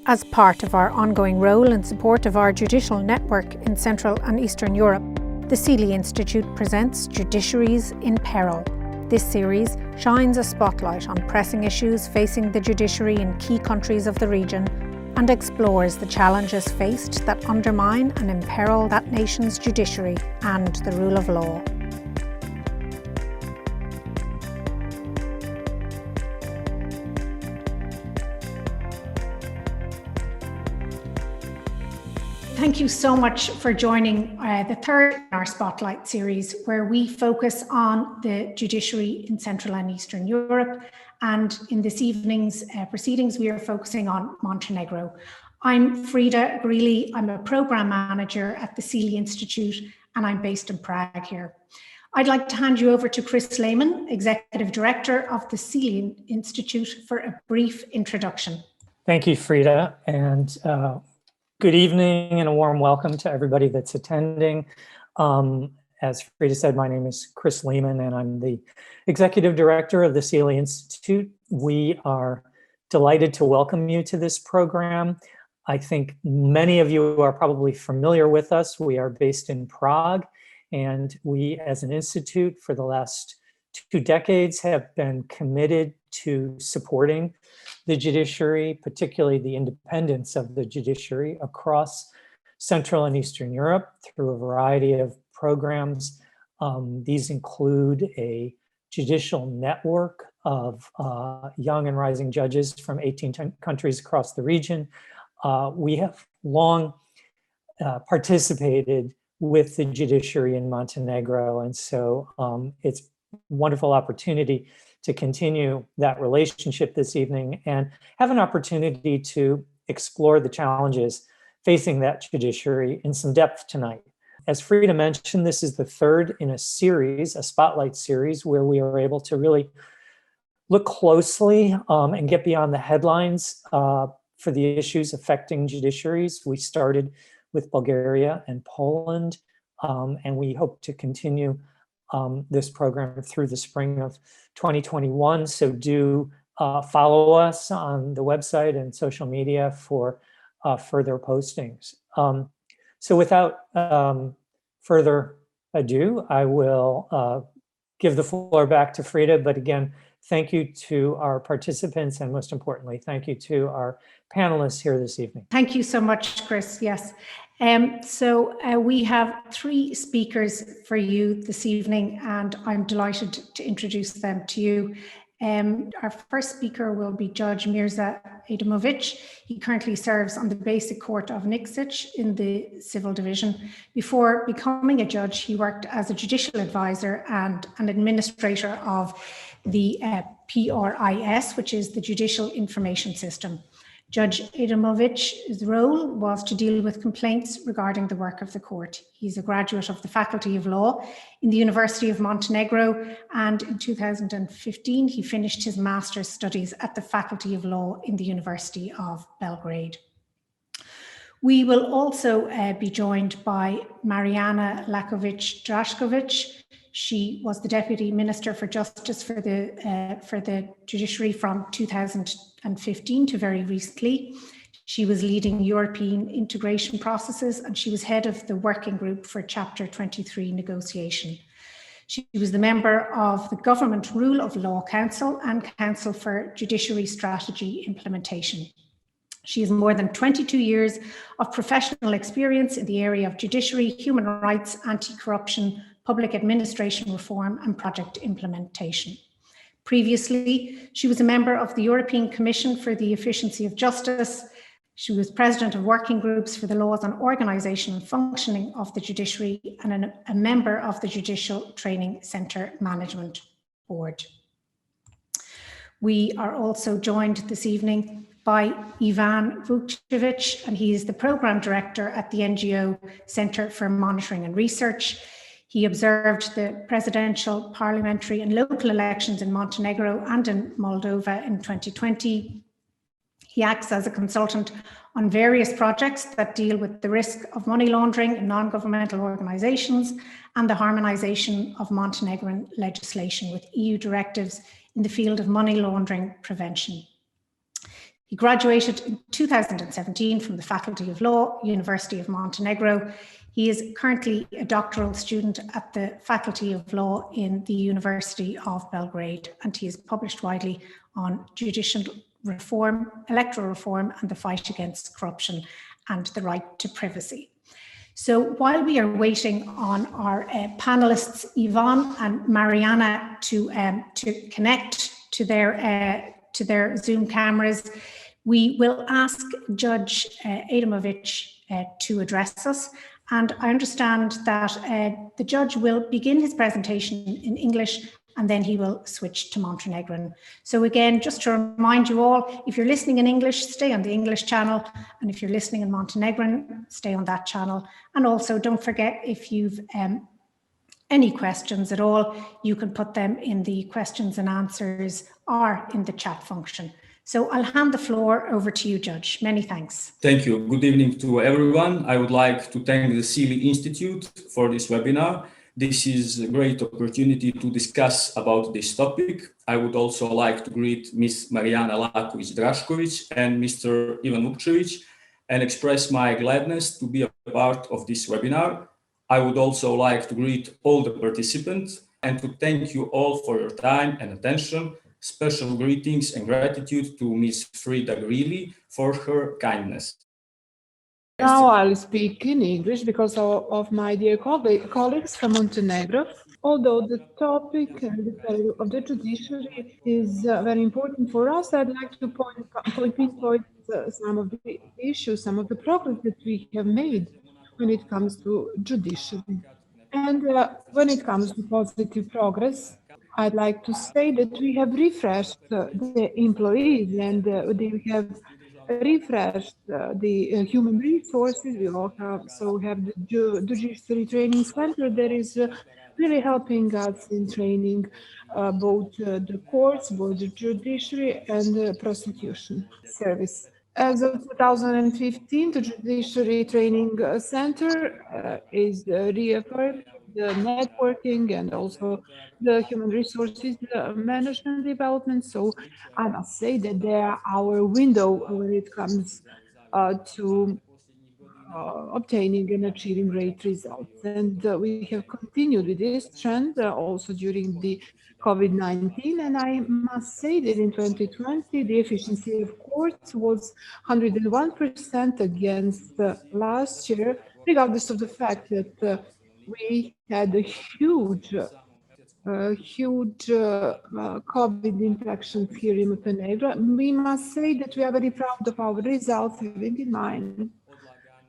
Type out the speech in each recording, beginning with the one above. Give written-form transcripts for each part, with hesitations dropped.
As part of our ongoing role in support of our judicial network in Central and Eastern Europe, the Seeley Institute presents Judiciaries in Peril. This series shines a spotlight on pressing issues facing the judiciary in key countries of the region and explores the challenges faced that undermine and imperil that nation's judiciary and the rule of law. Thank you so much for joining the third in our Spotlight series, where we focus on the judiciary in Central and Eastern Europe. And in this evening's proceedings, we are focusing on Montenegro. I'm Frida Greeley. I'm a program manager at the Seeley Institute, and I'm based in Prague here. I'd like to hand you over to Chris Lehman, Executive Director of the Seeley Institute, for a brief introduction. Thank you, Frida, and good evening and a warm welcome to everybody that's attending. As Frida said, my name is Chris Lehman and I'm the Executive Director of the Seeley Institute. We are delighted to welcome you to this program. I think many of you are probably familiar with us. We are based in Prague, and we as an institute for the last 2 decades have been committed to supporting the judiciary, particularly the independence of the judiciary across Central and Eastern Europe through a variety of programs. These include a judicial network of young and rising judges from 18 countries across the region. We have long participated with the judiciary in Montenegro, and so it's a wonderful opportunity to continue that relationship this evening and have an opportunity to explore the challenges facing that judiciary in some depth tonight. As Frida mentioned, this is the third in a series, a spotlight series, where we are able to really look closely and get beyond the headlines for the issues affecting judiciaries. We started with Bulgaria and Poland, and we hope to continue this program through the spring of 2021. So do follow us on the website and social media for further postings. So without further ado, I will give the floor back to Frida. But again, thank you to our participants, and most importantly, thank you to our panelists here this evening. Thank you so much, Chris. Yes. We have 3 speakers for you this evening, and I'm delighted to introduce them to you. Our first speaker will be Judge Mirza Adamowicz. He currently serves on the Basic Court of Nikšić in the Civil Division. Before becoming a judge, he worked as a judicial advisor and an administrator of the PRIS, which is the Judicial Information System. Judge Adamowicz's role was to deal with complaints regarding the work of the court. He's a graduate of the Faculty of Law in the University of Montenegro, and in 2015 he finished his master's studies at the Faculty of Law in the University of Belgrade. We will also be joined by Mariana Lakovic-Draškovic. She was the Deputy Minister for Justice for the Judiciary from 2015 to very recently. She was leading European integration processes, and she was head of the working group for Chapter 23 negotiation. She was the member of the Government Rule of Law Council and Council for Judiciary Strategy Implementation. She has more than 22 years of professional experience in the area of judiciary, human rights, anti-corruption, public administration reform, and project implementation. Previously, she was a member of the European Commission for the Efficiency of Justice. She was president of working groups for the laws on organisation and functioning of the judiciary, and a member of the Judicial Training Centre Management Board. We are also joined this evening by Ivan Vogtevich, and he is the Programme Director at the NGO Centre for Monitoring and Research. He observed the presidential, parliamentary and local elections in Montenegro and in Moldova in 2020. He acts as a consultant on various projects that deal with the risk of money laundering in non-governmental organisations and the harmonisation of Montenegrin legislation with EU directives in the field of money laundering prevention. He graduated in 2017 from the Faculty of Law, University of Montenegro. He is currently a doctoral student at the Faculty of Law in the University of Belgrade, and he has published widely on judicial reform, electoral reform, and the fight against corruption and the right to privacy. So while we are waiting on our panelists, Yvonne and Mariana, to connect to their Zoom cameras, we will ask Judge Adamowicz to address us. And I understand that the judge will begin his presentation in English and then he will switch to Montenegrin. So again, just to remind you all, if you're listening in English, stay on the English channel. And if you're listening in Montenegrin, stay on that channel. And also don't forget, if you've any questions at all, you can put them in the questions and answers or in the chat function. So I'll hand the floor over to you, Judge. Many thanks. Thank you. Good evening to everyone. I would like to thank the Seeley Institute for this webinar. This is a great opportunity to discuss about this topic. I would also like to greet Ms. Marijana Lakovic-Drašković and Mr. Ivan Vogtevich and express my gladness to be a part of this webinar. I would also like to greet all the participants and to thank you all for your time and attention. Special greetings and gratitude to Ms. Frida Grilli for her kindness. Now I'll speak in English because of my dear colleagues from Montenegro. Although the topic and the peril of the judiciary is very important for us, I'd like to pinpoint some of the issues, some of the progress that we have made when it comes to judiciary. And when it comes to positive progress, I'd like to say that we have refreshed the employees and we have refreshed the human resources. We also have the Judiciary Training Center that is really helping us in training both the courts, both the judiciary and the prosecution service. As of 2015, the Judiciary Training Center is reaffirmed the networking and also the human resources management development. So I must say that they are our window when it comes to obtaining and achieving great results. And we have continued with this trend also during the COVID-19. And I must say that in 2020, the efficiency of courts was 101% against last year, regardless of the fact that we had a huge COVID infections here in Montenegro. We must say that we are very proud of our results, having in mind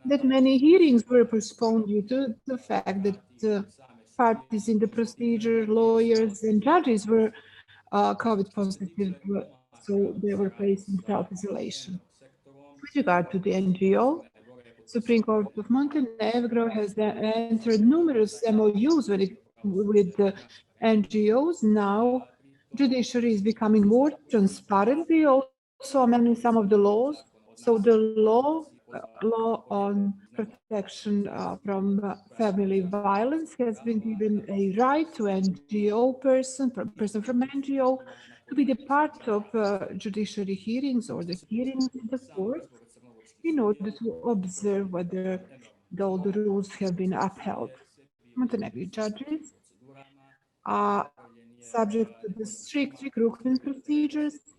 that many hearings were postponed due to the fact that parties in the procedure, lawyers and judges were COVID positive, so they were placed in self-isolation. With regard to the NGO, Supreme Court of Montenegro has entered numerous MOUs with the NGOs. Now, judiciary is becoming more transparent. We also amending some of the laws. So the law on protection from family violence has been given a right to NGO person from NGO to be the part of judiciary hearings or the hearings in the court in order to observe whether all the rules have been upheld. Montenegro judges are subject to the strict recruitment procedures,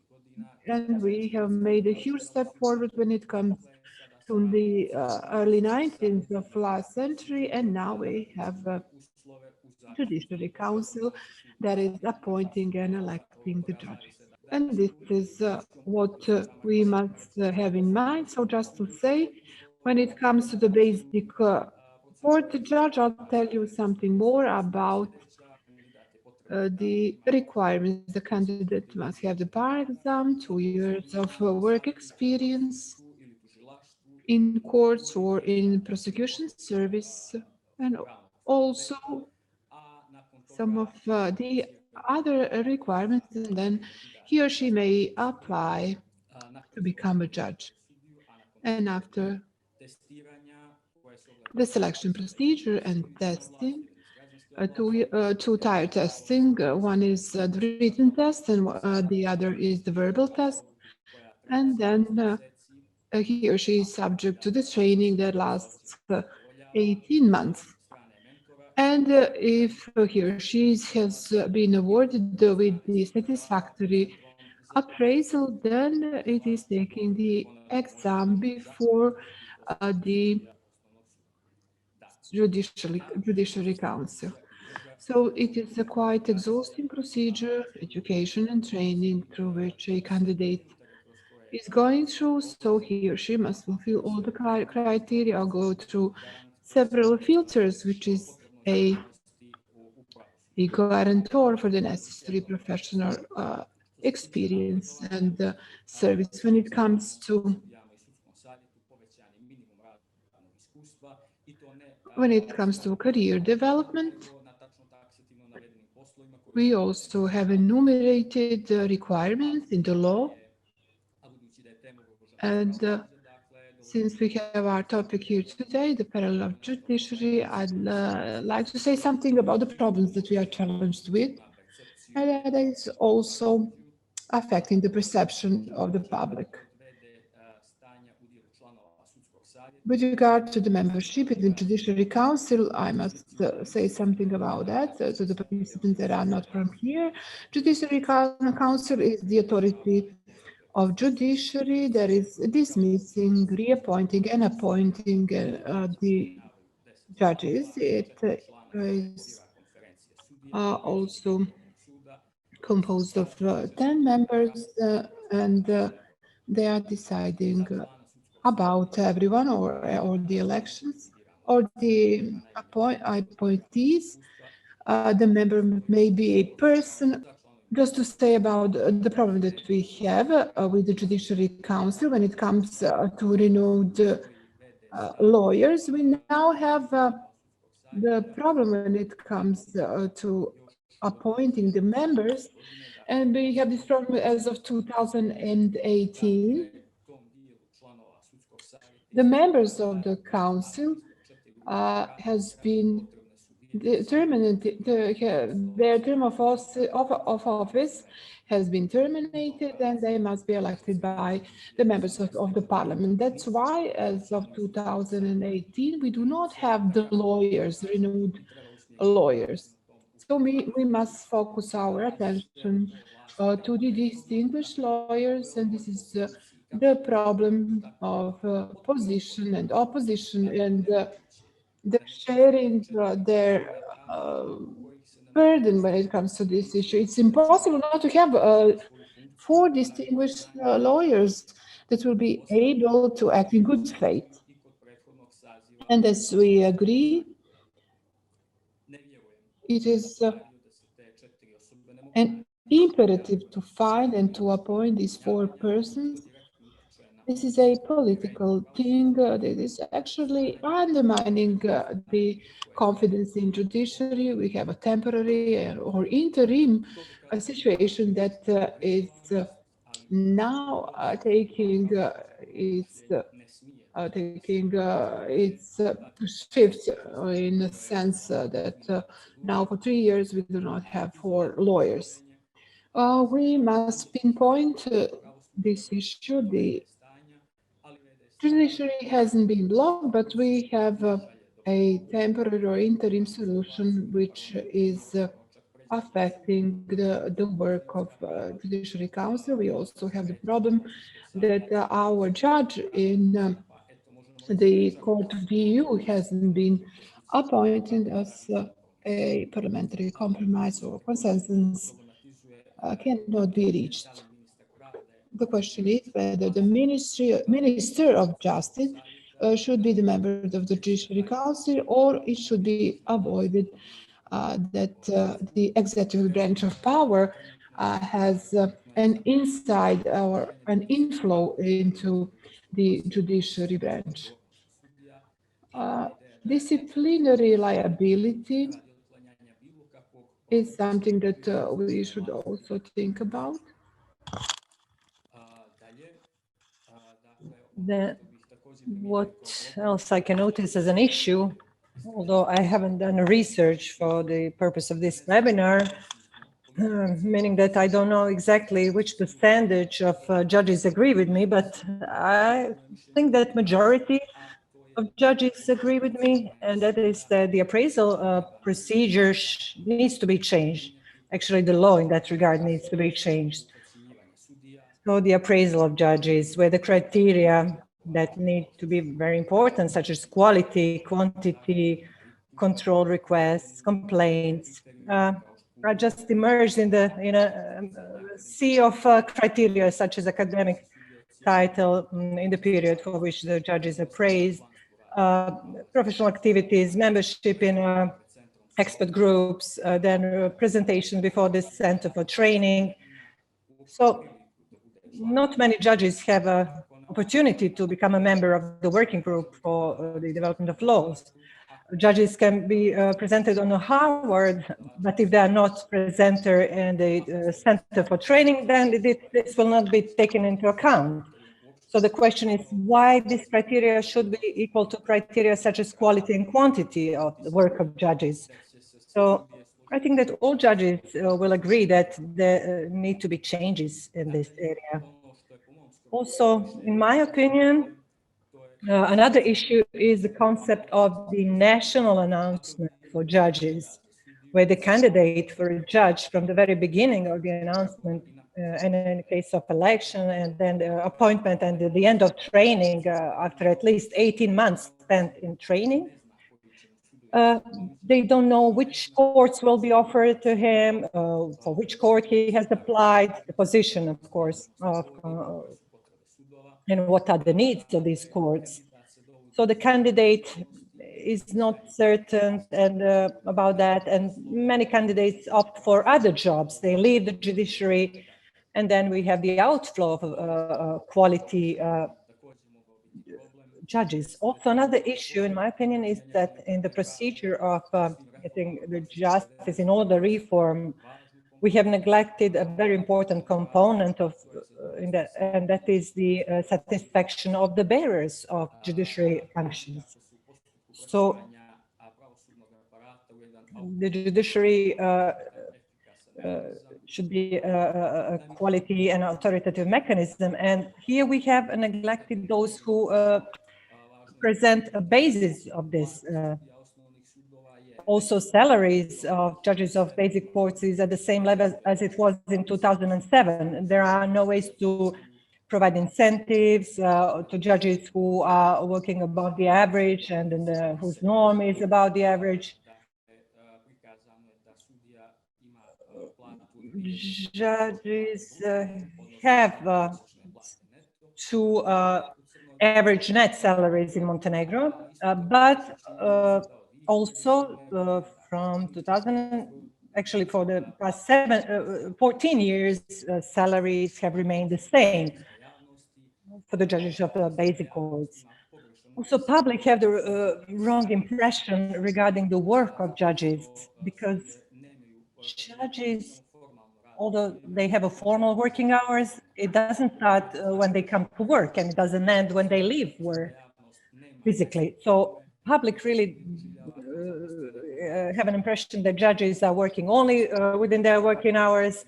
and we have made a huge step forward when it comes to the early 19th of last century, and now we have a Judiciary Council that is appointing and electing the judges. And this is what we must have in mind. So just to say, when it comes to the basic court judge, I'll tell you something more about the requirements. The candidate must have the bar exam, 2 years of work experience in courts or in prosecution service, and also some of the other requirements, and then he or she may apply to become a judge. And after the selection procedure and testing, two-tier testing, one is the written test and the other is the verbal test. and then he or she is subject to the training that lasts 18 months. And if he or she has been awarded with the satisfactory appraisal, then it is taking the exam before the Judiciary Council. So it is a quite exhausting procedure, education and training through which a candidate is going through, so he or she must fulfill all the criteria or go through several filters, which is a guarantor for the necessary professional experience and service when it comes to career development. We also have enumerated requirements in the law, and since we have our topic here today, the peril of judiciary, I'd like to say something about the problems that we are challenged with, and that is also affecting the perception of the public. With regard to the membership in the Judiciary Council, I must say something about that to the participants that are not from here. Judiciary Council is the authority of judiciary that is dismissing, reappointing, and appointing the judges. It is also composed of 10 members, and they are deciding about everyone or the elections or the appointees. The member may be a person. Just to say about the problem that we have with the Judiciary Council when it comes to renowned lawyers, we now have the problem when it comes to appointing the members, and we have this problem as of 2018. The members of the council has been terminated. Their term of office has been terminated, and they must be elected by the members of the parliament. That's why, as of 2018, we do not have the lawyers, renowned lawyers. So we must focus our attention to the distinguished lawyers, and this is the problem of position and opposition, and the sharing their burden when it comes to this issue. It's impossible not to have 4 distinguished lawyers that will be able to act in good faith. And as we agree, it is an imperative to find and to appoint these 4 persons. This is a political thing that is actually undermining the confidence in judiciary. We have a temporary or interim situation that is now taking its shift in the sense that now for 3 years we do not have 4 lawyers. We must pinpoint this issue. The judiciary hasn't been blocked, but we have a temporary or interim solution which is affecting the work of Judiciary Council. We also have the problem that our judge in the Court of the EU hasn't been appointed as a parliamentary compromise or consensus cannot be reached. The question is whether the Minister of Justice should be the member of the Judiciary Council, or it should be avoided that the executive branch of power has an inside or an inflow into the judiciary branch. Disciplinary liability is something that we should also think about. What else I can notice as an issue, although I haven't done research for the purpose of this webinar, meaning that I don't know exactly which percentage of judges agree with me, but I think that majority of judges agree with me, and that is that the appraisal procedure needs to be changed. Actually, the law in that regard needs to be changed. So the appraisal of judges, where the criteria that need to be very important, such as quality, quantity, control requests, complaints, are just immersed in a sea of criteria, such as academic title in the period for which the judge is appraised, professional activities, membership in expert groups, then presentation before the Center for Training. So not many judges have an opportunity to become a member of the working group for the development of laws. Judges can be presented on a Harvard, but if they are not presenter in the Center for Training, then this will not be taken into account. So the question is why this criteria should be equal to criteria such as quality and quantity of the work of judges. So I think that all judges will agree that there need to be changes in this area. Also, in my opinion, another issue is the concept of the national announcement for judges, where the candidate for a judge from the very beginning of the announcement, and in the case of election, and then the appointment and the end of training, after at least 18 months spent in training, they don't know which courts will be offered to him, for which court he has applied, the position, of course, and what are the needs of these courts. So the candidate is not certain about that, and many candidates opt for other jobs. They leave the judiciary, and then we have the outflow of quality judges. Also, another issue, in my opinion, is that in the procedure of getting the justice in order reform, we have neglected a very important component of and that is the satisfaction of the bearers of judiciary functions. So the judiciary should be a quality and authoritative mechanism, and here we have neglected those who present a basis of this. Also, salaries of judges of basic courts is at the same level as it was in 2007. There are no ways to provide incentives to judges who are working above the average and whose norm is about the average. Judges have two average net salaries in Montenegro, but also from 2000, actually for the past 14 years, salaries have remained the same for the judges of the basic courts. Also, public have the wrong impression regarding the work of judges, because judges, although they have a formal working hours, it doesn't start when they come to work, and it doesn't end when they leave work physically. So public really have an impression that judges are working only within their working hours.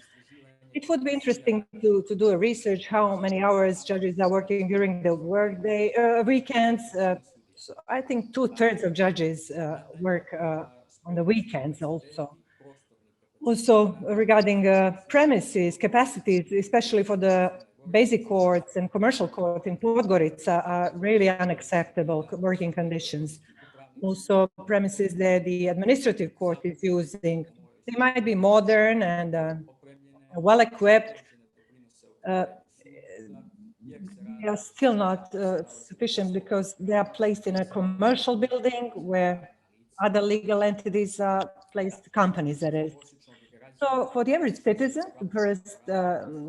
It would be interesting to do a research how many hours judges are working during the workday, weekends. So I think 2/3 of judges work on the weekends also. Also, regarding premises, capacities, especially for the basic courts and commercial court in Podgorica, are really unacceptable working conditions. Also, premises that the administrative court is using, they might be modern and well-equipped. They are still not sufficient because they are placed in a commercial building where other legal entities are placed, companies that is. So for the average citizen, the first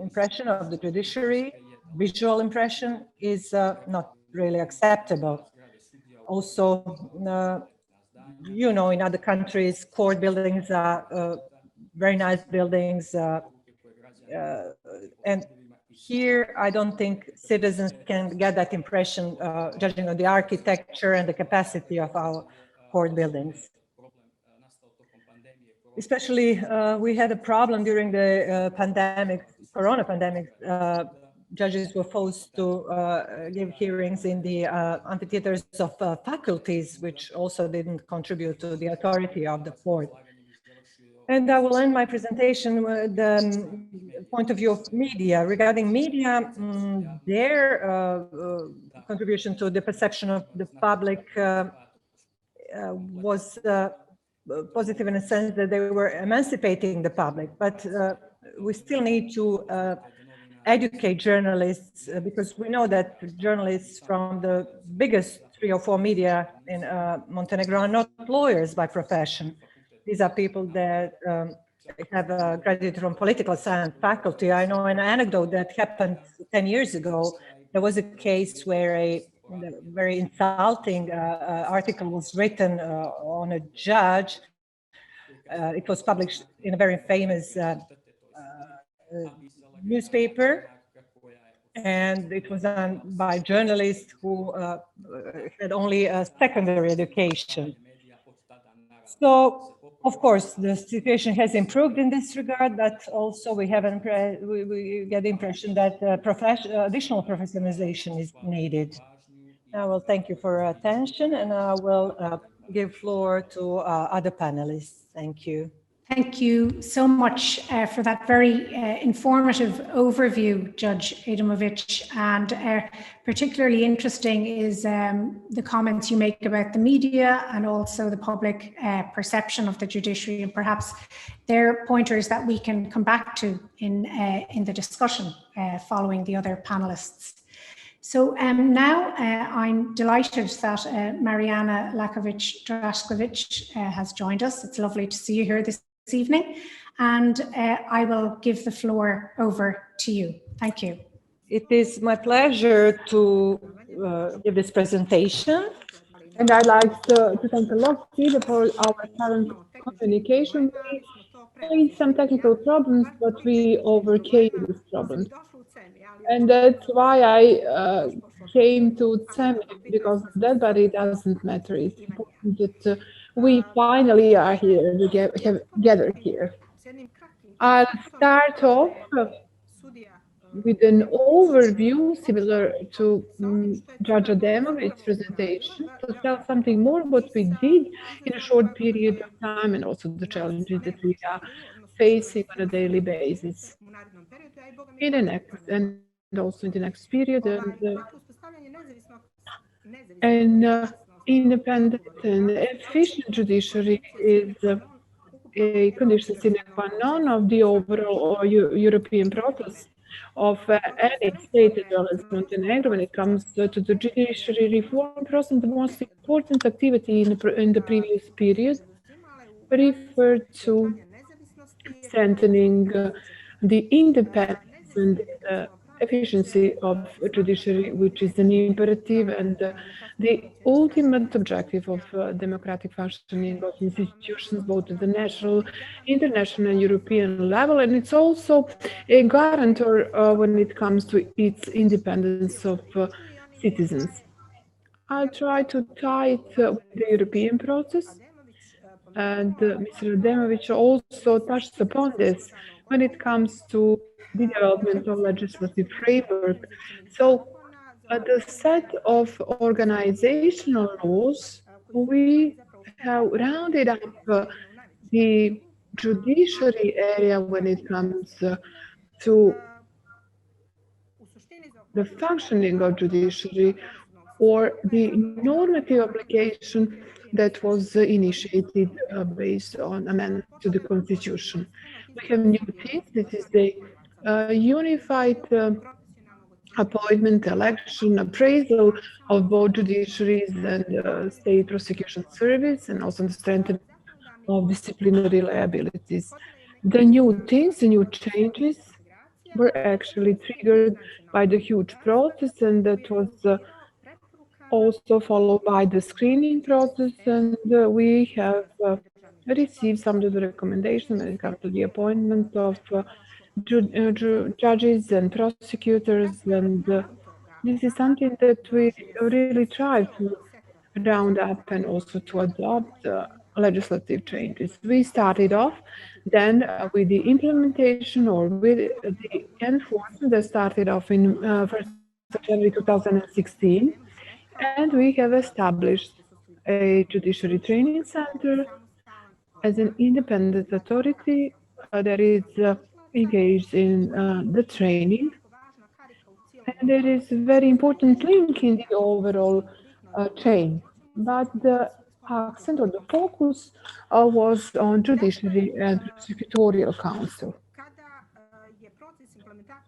impression of the judiciary, visual impression, is not really acceptable. Also, you know, in other countries, court buildings are very nice buildings. And here, I don't think citizens can get that impression, judging on the architecture and the capacity of our court buildings. especially we had a problem during the corona pandemic. Judges were forced to give hearings in the amphitheaters of faculties, which also didn't contribute to the authority of the court. And I will end my presentation with the point of view of media. Regarding media, their contribution to the perception of the public was positive in a sense that they were emancipating the public, but we still need to educate journalists because we know that journalists from the biggest 3 or 4 media in Montenegro are not lawyers by profession. These are people that have graduated from political science faculty. I know an anecdote that happened 10 years ago. There was a case where a very insulting article was written on a judge. It was published in a very famous newspaper, and it was done by journalists who had only a secondary education. So, of course, the situation has improved in this regard, but also we get the impression that additional professionalization is needed. I will thank you for your attention, and I will give floor to other panelists. Thank you. Thank you so much for that very informative overview, Judge Adamowicz, and particularly interesting is the comments you make about the media and also the public perception of the judiciary, and perhaps they're pointers that we can come back to in the discussion following the other panelists. So now I'm delighted that Mariana Lakovic-Draskovic has joined us. It's lovely to see you here this evening, and I will give the floor over to you. Thank you. It is my pleasure to give this presentation. And I'd like to thank a lot for our current communication. We faced some technical problems, but we overcame these problems. And that's why I came to Tsemi, because that, but it doesn't matter. It's important that we finally are here, together here. I'll start off with an overview similar to Judge Adamowicz's presentation, to tell something more what we did in a short period of time and also the challenges that we are facing on a daily basis in the next and also in the next period. And independent and efficient judiciary is a condition sine qua non of the overall European process of any state as well as Montenegro when it comes to the judiciary reform process. The most important activity in the previous period referred to strengthening the independence and efficiency of judiciary, which is an imperative and the ultimate objective of democratic functioning of institutions, both at the national, international, and European level. And it's also a guarantor when it comes to its independence of citizens. I'll try to tie it with the European process. And Mr. Adamowicz also touched upon this when it comes to the development of legislative framework. So the set of organizational rules, we have rounded up the judiciary area when it comes to the functioning of judiciary or the normative application that was initiated based on amendment to the Constitution. We have new things. This is the unified appointment, election, appraisal of both judiciaries and state prosecution service, and also the strengthening of disciplinary liabilities. The new things, the new changes were actually triggered by the huge process, and that was also followed by the screening process, and we have received some of the recommendations when it comes to the appointment of judges and prosecutors, and this is something that we really try to round up and also to adopt legislative changes. We started off then with the implementation or with the enforcement that started off in 1st of January 2016, and we have established a judiciary training center as an independent authority that is engaged in the training. And it is a very important link in the overall chain. But the accent or the focus was on judiciary and prosecutorial counsel.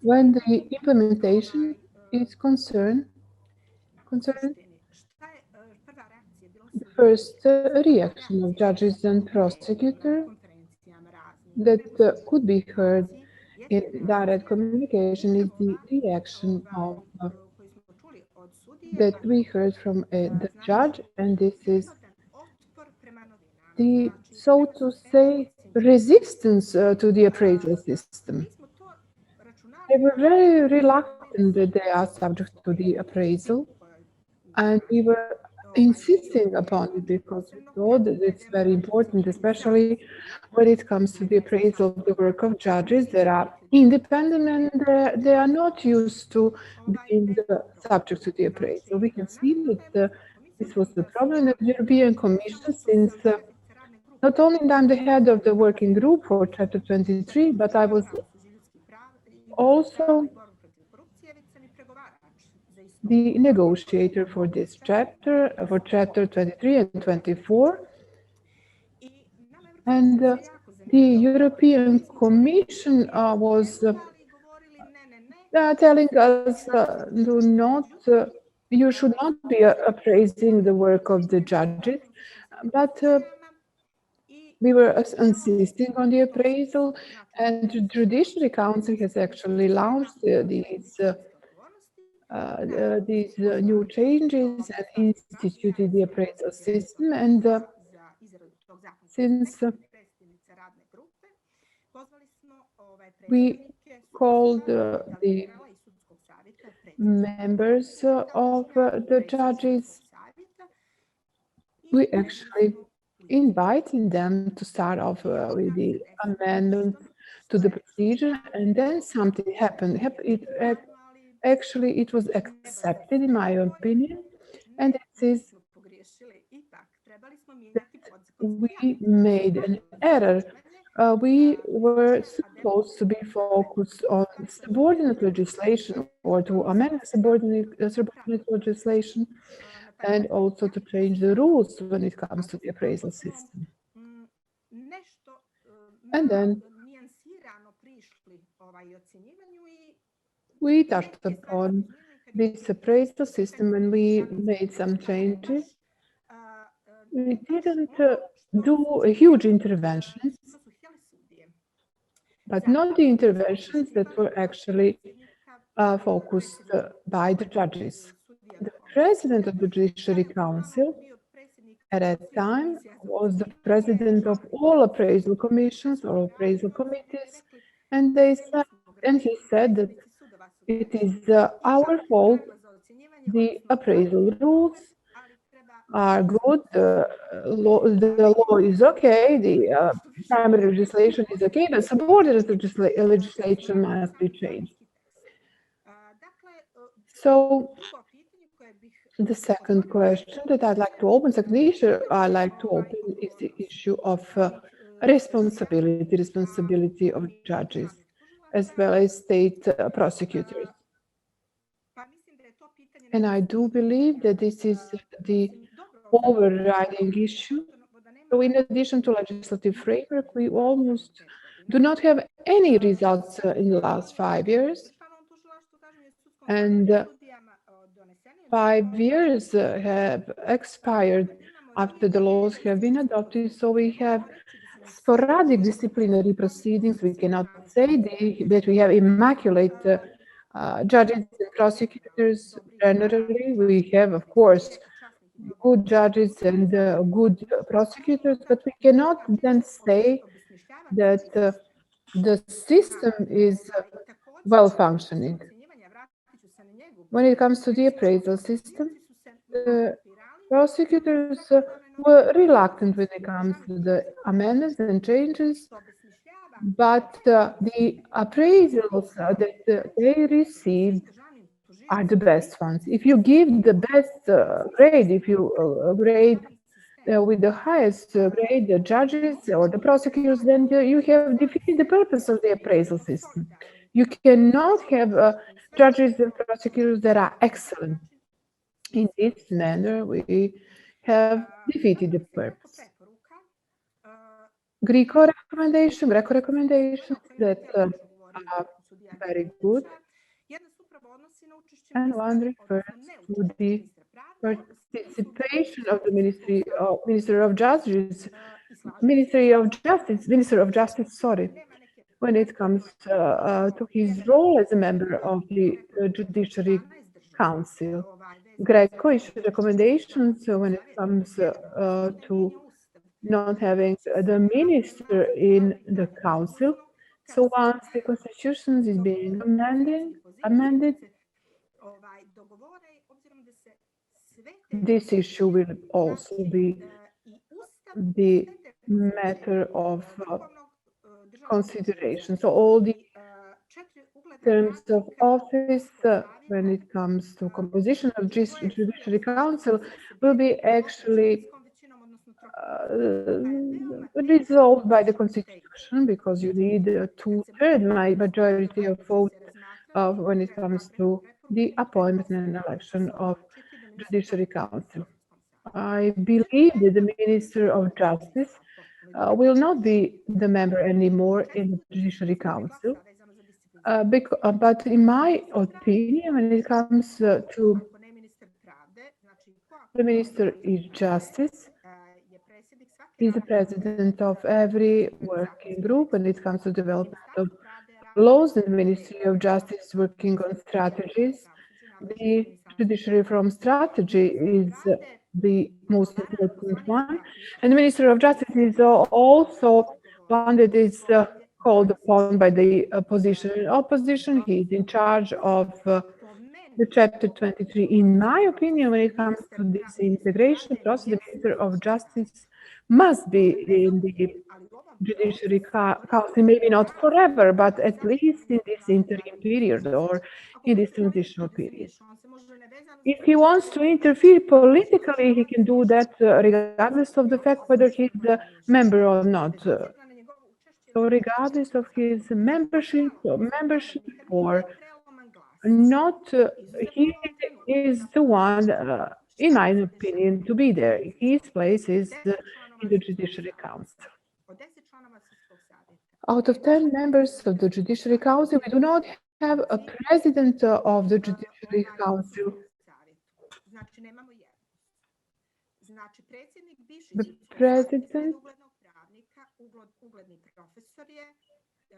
When the implementation is concerned, the first reaction of judges and prosecutors that could be heard in direct communication is the reaction of that we heard from the judge, and this is the, so to say, resistance to the appraisal system. They were very reluctant that they are subject to the appraisal, and we were insisting upon it because we thought that it's very important, especially when it comes to the appraisal of the work of judges that are independent and they are not used to being subject to the appraisal. We can see that this was the problem of the European Commission, since not only I'm the head of the working group for Chapter 23, but I was also the negotiator for this chapter, for Chapter 23 and 24. And the European Commission was telling us, do not, you should not be appraising the work of the judges, but we were insisting on the appraisal, and the Judiciary Council has actually launched these new changes and instituted the appraisal system. And since we called the members of the judges, we actually invited them to start off with the amendment to the procedure, and then something happened. Actually, it was accepted, in my opinion, and it is that we made an error. We were supposed to be focused on subordinate legislation, or to amend subordinate legislation, and also to change the rules when it comes to the appraisal system. And then we touched upon this appraisal system and we made some changes. We didn't do huge interventions, but not the interventions that were actually focused by the judges. The president of the Judiciary Council at that time was the president of all appraisal commissions or appraisal committees, and he said that it is our fault. The appraisal rules are good, the law is okay, the primary legislation is okay, but subordinate legislation must be changed. So the second question that I'd like to open, second issue I'd like to open, is the issue of responsibility of judges, as well as state prosecutors. And I do believe that this is the overriding issue. So in addition to legislative framework, we almost do not have any results in the last 5 years. And 5 years have expired after the laws have been adopted, so we have sporadic disciplinary proceedings. We cannot say that we have immaculate judges and prosecutors. Generally, we have, of course, good judges and good prosecutors, but we cannot then say that the system is well functioning. When it comes to the appraisal system, the prosecutors were reluctant when it comes to the amendments and changes, but the appraisals that they received are the best ones. If you give the best grade, if you grade with the highest grade the judges or the prosecutors, then you have defeated the purpose of the appraisal system. You cannot have judges and prosecutors that are excellent. In this manner, we have defeated the purpose. Greco recommendations that are very good. And one refers to the participation of the Minister of Justice, when it comes to his role as a member of the Judiciary Council. Greco issued recommendations when it comes to not having the minister in the council. So once the constitution is being amended, this issue will also be the matter of consideration. So all the terms of office when it comes to composition of Judiciary Council will be actually resolved by the Constitution, because you need a two-thirds majority of votes when it comes to the appointment and election of Judiciary Council. I believe that the Minister of Justice will not be the member anymore in the Judiciary Council, but in my opinion, when it comes to the Minister of Justice, he's the president of every working group when it comes to development of laws, and the Ministry of Justice working on strategies. The judiciary from strategy is the most important one, and the Minister of Justice is also one that is called upon by the opposition. In opposition, he is in charge of the Chapter 23. In my opinion, when it comes to this integration process, the Minister of Justice must be in the Judiciary Council, maybe not forever, but at least in this interim period or in this transitional period. If he wants to interfere politically, he can do that regardless of the fact whether he's a member or not. So regardless of his membership or not, he is the one, in my opinion, to be there. His place is in the Judiciary Council. Out of 10 members of the Judiciary Council, we do not have a president of the Judiciary Council. The president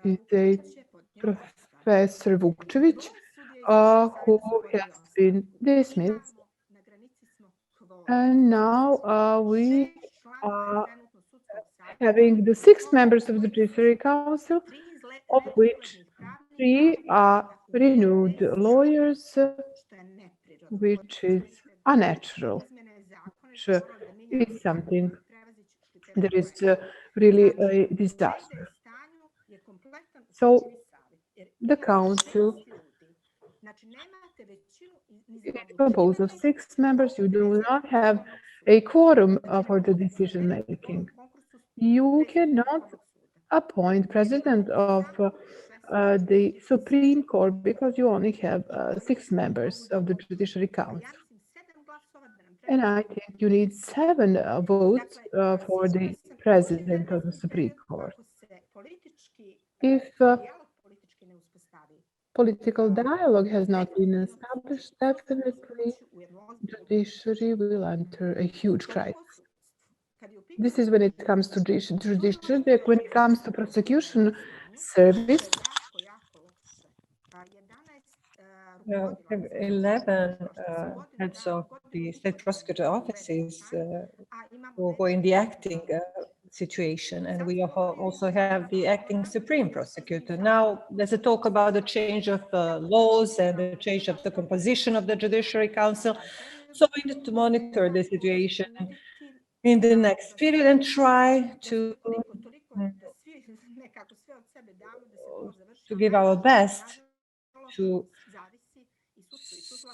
is a Professor Vogtevich, who has been dismissed. And now we are having the 6 members of the Judiciary Council, of which 3 are renewed lawyers, which is unnatural, which is something that is really a disaster. So the council is composed of 6 members. You do not have a quorum for the decision making. You cannot appoint president of the Supreme Court because you only have 6 members of the Judiciary Council. And I think you need 7 votes for the president of the Supreme Court. If political dialogue has not been established, definitely judiciary will enter a huge crisis. This is when it comes to judiciary. When it comes to prosecution service, 11 heads of the state prosecutor offices who were in the acting situation, and we also have the acting supreme prosecutor. Now there's a talk about the change of laws and the change of the composition of the Judiciary Council. So we need to monitor the situation in the next period and try to give our best to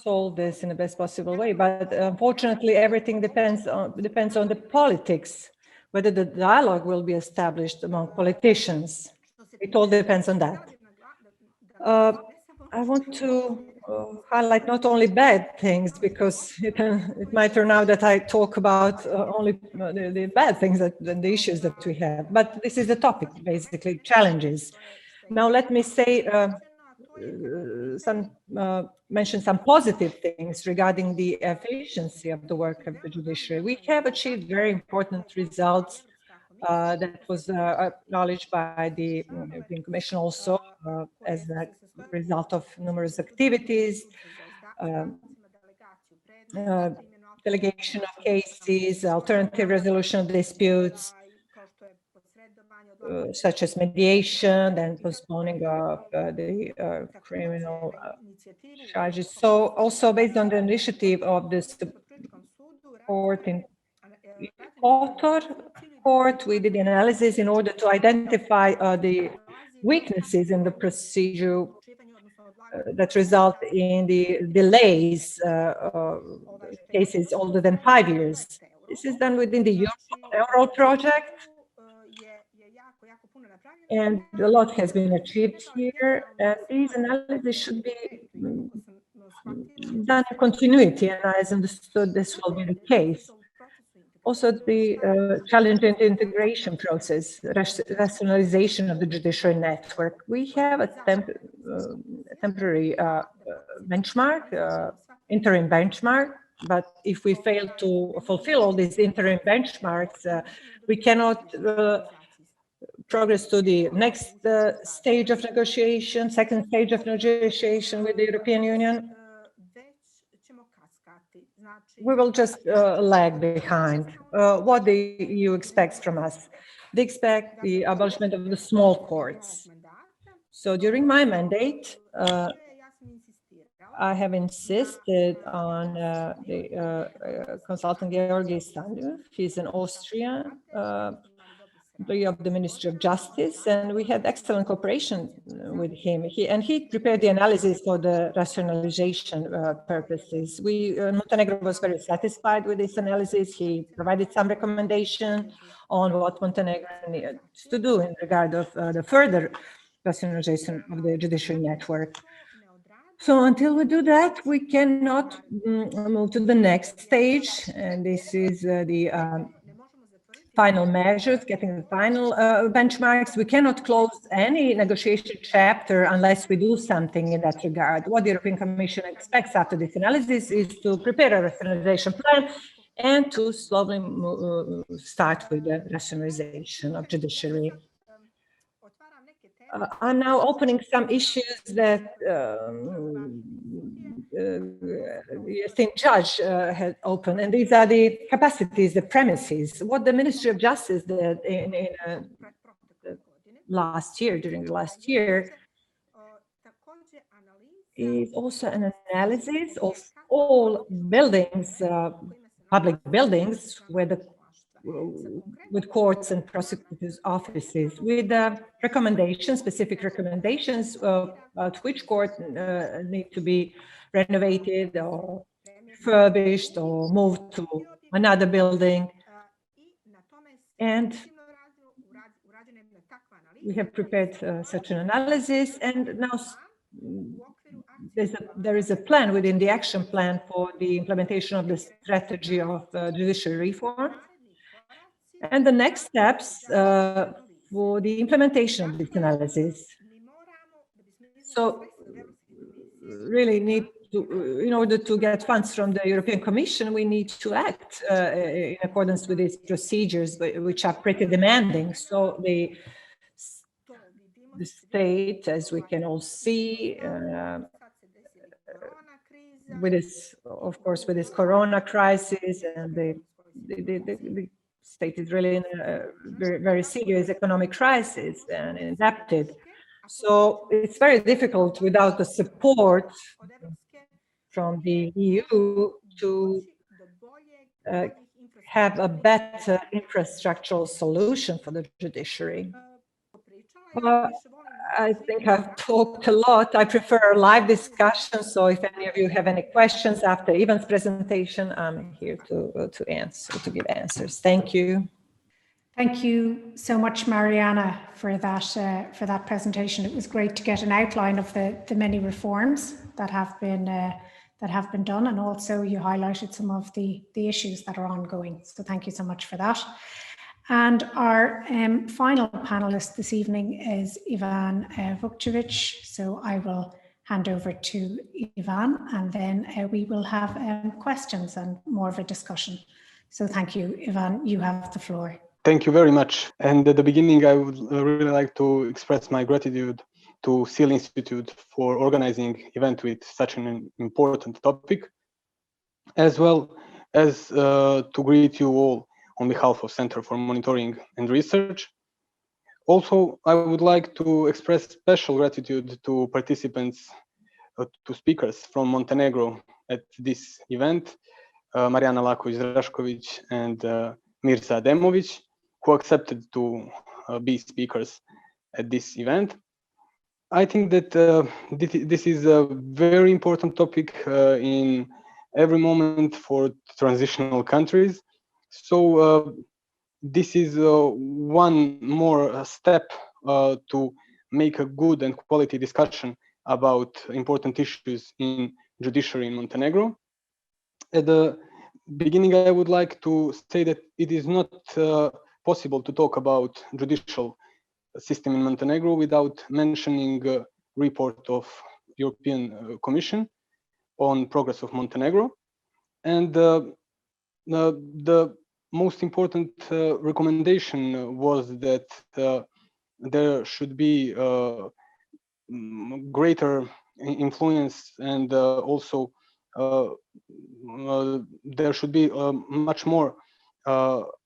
solve this in the best possible way. But unfortunately, everything depends on the politics, whether the dialogue will be established among politicians. It all depends on that. I want to highlight not only bad things, because it might turn out that I talk about only the bad things and the issues that we have. But this is the topic, basically, challenges. Now, let me say mention some positive things regarding the efficiency of the work of the judiciary. We have achieved very important results that was acknowledged by the European Commission also as a result of numerous activities, delegation of cases, alternative resolution of disputes, such as mediation and postponing of the criminal charges. So also based on the initiative of this court in court, we did analysis in order to identify the weaknesses in the procedure that result in the delays cases older than 5 years. This is done within the Euro project, and a lot has been achieved here. And these analyses should be done in continuity, and as understood, this will be the case. Also, the challenging integration process, rationalization of the judiciary network. We have a temporary benchmark, interim benchmark, but if we fail to fulfill all these interim benchmarks, we cannot progress to the next stage of negotiation, second stage of negotiation with the European Union. We will just lag behind. What the EU expects from us? They expect the abolishment of the small courts. So during my mandate, I have insisted on the consultant Georgi Stanley. He's an Austrian employee of the Ministry of Justice, and we had excellent cooperation with him. He prepared the analysis for the rationalization purposes. Montenegro was very satisfied with this analysis. He provided some recommendation on what Montenegro needs to do in regard of the further rationalization of the judiciary network. So until we do that, we cannot move to the next stage, and this is the final measures, getting the final benchmarks. We cannot close any negotiation chapter unless we do something in that regard. What the European Commission expects after this analysis is to prepare a rationalization plan and to slowly start with the rationalization of judiciary. I'm now opening some issues that the esteemed judge had opened, and these are the capacities, the premises. What the Ministry of Justice did in last year, during the last year, is also an analysis of all buildings, public buildings, with courts and prosecutors' offices, with recommendations, specific recommendations about which court need to be renovated or refurbished or moved to another building. And we have prepared such an analysis, and now there is a plan within the action plan for the implementation of the strategy of judicial reform. And the next steps for the implementation of this analysis. So really need to, in order to get funds from the European Commission, we need to act in accordance with these procedures, which are pretty demanding. So the state, as we can all see, with this, of course, with this Corona crisis, and the state is really in a very, very serious economic crisis and adapted. So it's very difficult without the support from the EU to have a better infrastructural solution for the judiciary. I think I've talked a lot. I prefer a live discussion. So if any of you have any questions after Ivan's presentation, I'm here to give answers. Thank you. Thank you so much, Mariana, for that presentation. It was great to get an outline of the many reforms that have been done, and also you highlighted some of the issues that are ongoing. So thank you so much for that. And our final panelist this evening is Ivan Vogtevich. So I will hand over to Ivan, and then we will have questions and more of a discussion. So thank you, Ivan, you have the floor. Thank you very much. And at the beginning, I would really like to express my gratitude to SEAL Institute for organizing event with such an important topic, as well as to greet you all on behalf of Center for Monitoring and Research. Also, I would like to express special gratitude to participants, to speakers from Montenegro at this event, Mariana Lakovic-Drašković and Mirza Adamowicz, who accepted to be speakers at this event. I think that this is a very important topic in every moment for transitional countries. So this is one more step to make a good and quality discussion about important issues in judiciary in Montenegro. At the beginning, I would like to say that it is not possible to talk about judicial system in Montenegro without mentioning a report of European Commission on progress of Montenegro. And the most important recommendation was that there should be greater influence, and also there should be much more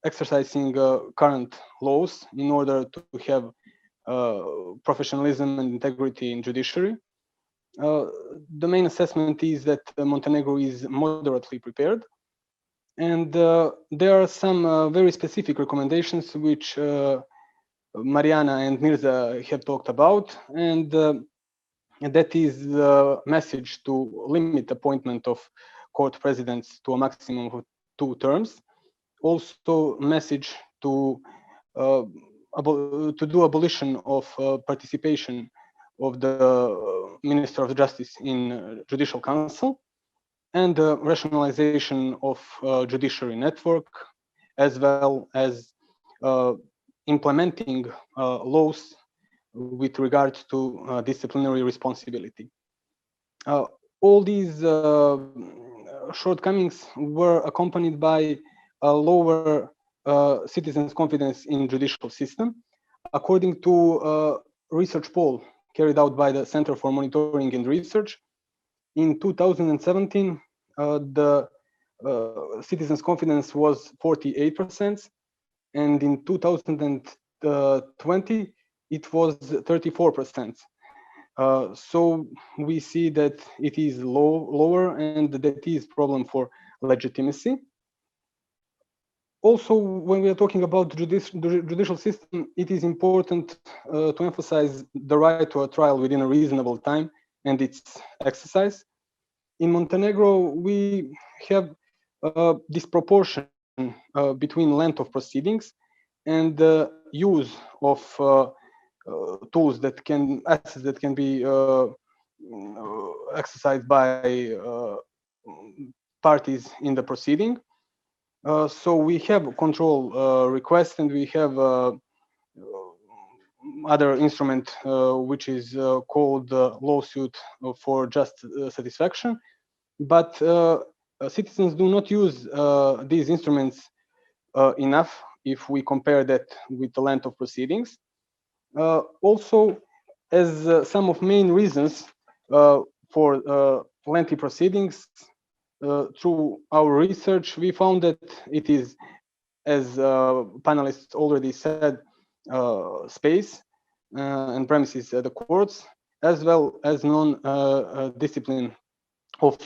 exercising current laws in order to have professionalism and integrity in judiciary. The main assessment is that Montenegro is moderately prepared, and there are some very specific recommendations which Mariana and Mirza have talked about, and that is the message to limit appointment of court presidents to a maximum of 2 terms. Also, message to do abolition of participation of the Minister of Justice in Judicial Council, and rationalization of judiciary network, as well as implementing laws with regard to disciplinary responsibility. All these shortcomings were accompanied by a lower citizens' confidence in judicial system. According to a research poll carried out by the Center for Monitoring and Research, in 2017, the citizens' confidence was 48%, and in 2020, it was 34%. So we see that it is lower, and that is problem for legitimacy. Also, when we are talking about the judicial system, it is important to emphasize the right to a trial within a reasonable time and its exercise. In Montenegro, we have a disproportion between length of proceedings and the use of tools that can be exercised by parties in the proceeding. So we have control requests, and we have other instrument which is called lawsuit for just satisfaction. But citizens do not use these instruments enough if we compare that with the length of proceedings. Also, as some of main reasons for lengthy proceedings, through our research, we found that it is, as panelists already said, space and premises at the courts, as well as non-discipline of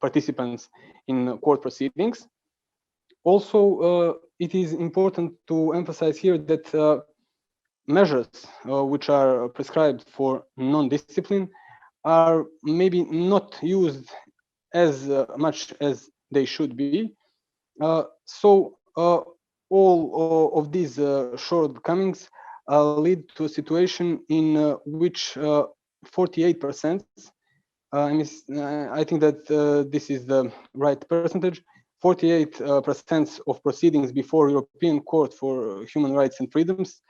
participants in court proceedings. Also, it is important to emphasize here that measures which are prescribed for non-discipline are maybe not used as much as they should be. So all of these shortcomings lead to a situation in which 48%, I think that this is the right percentage, 48% of proceedings before European Court for Human Rights and Freedoms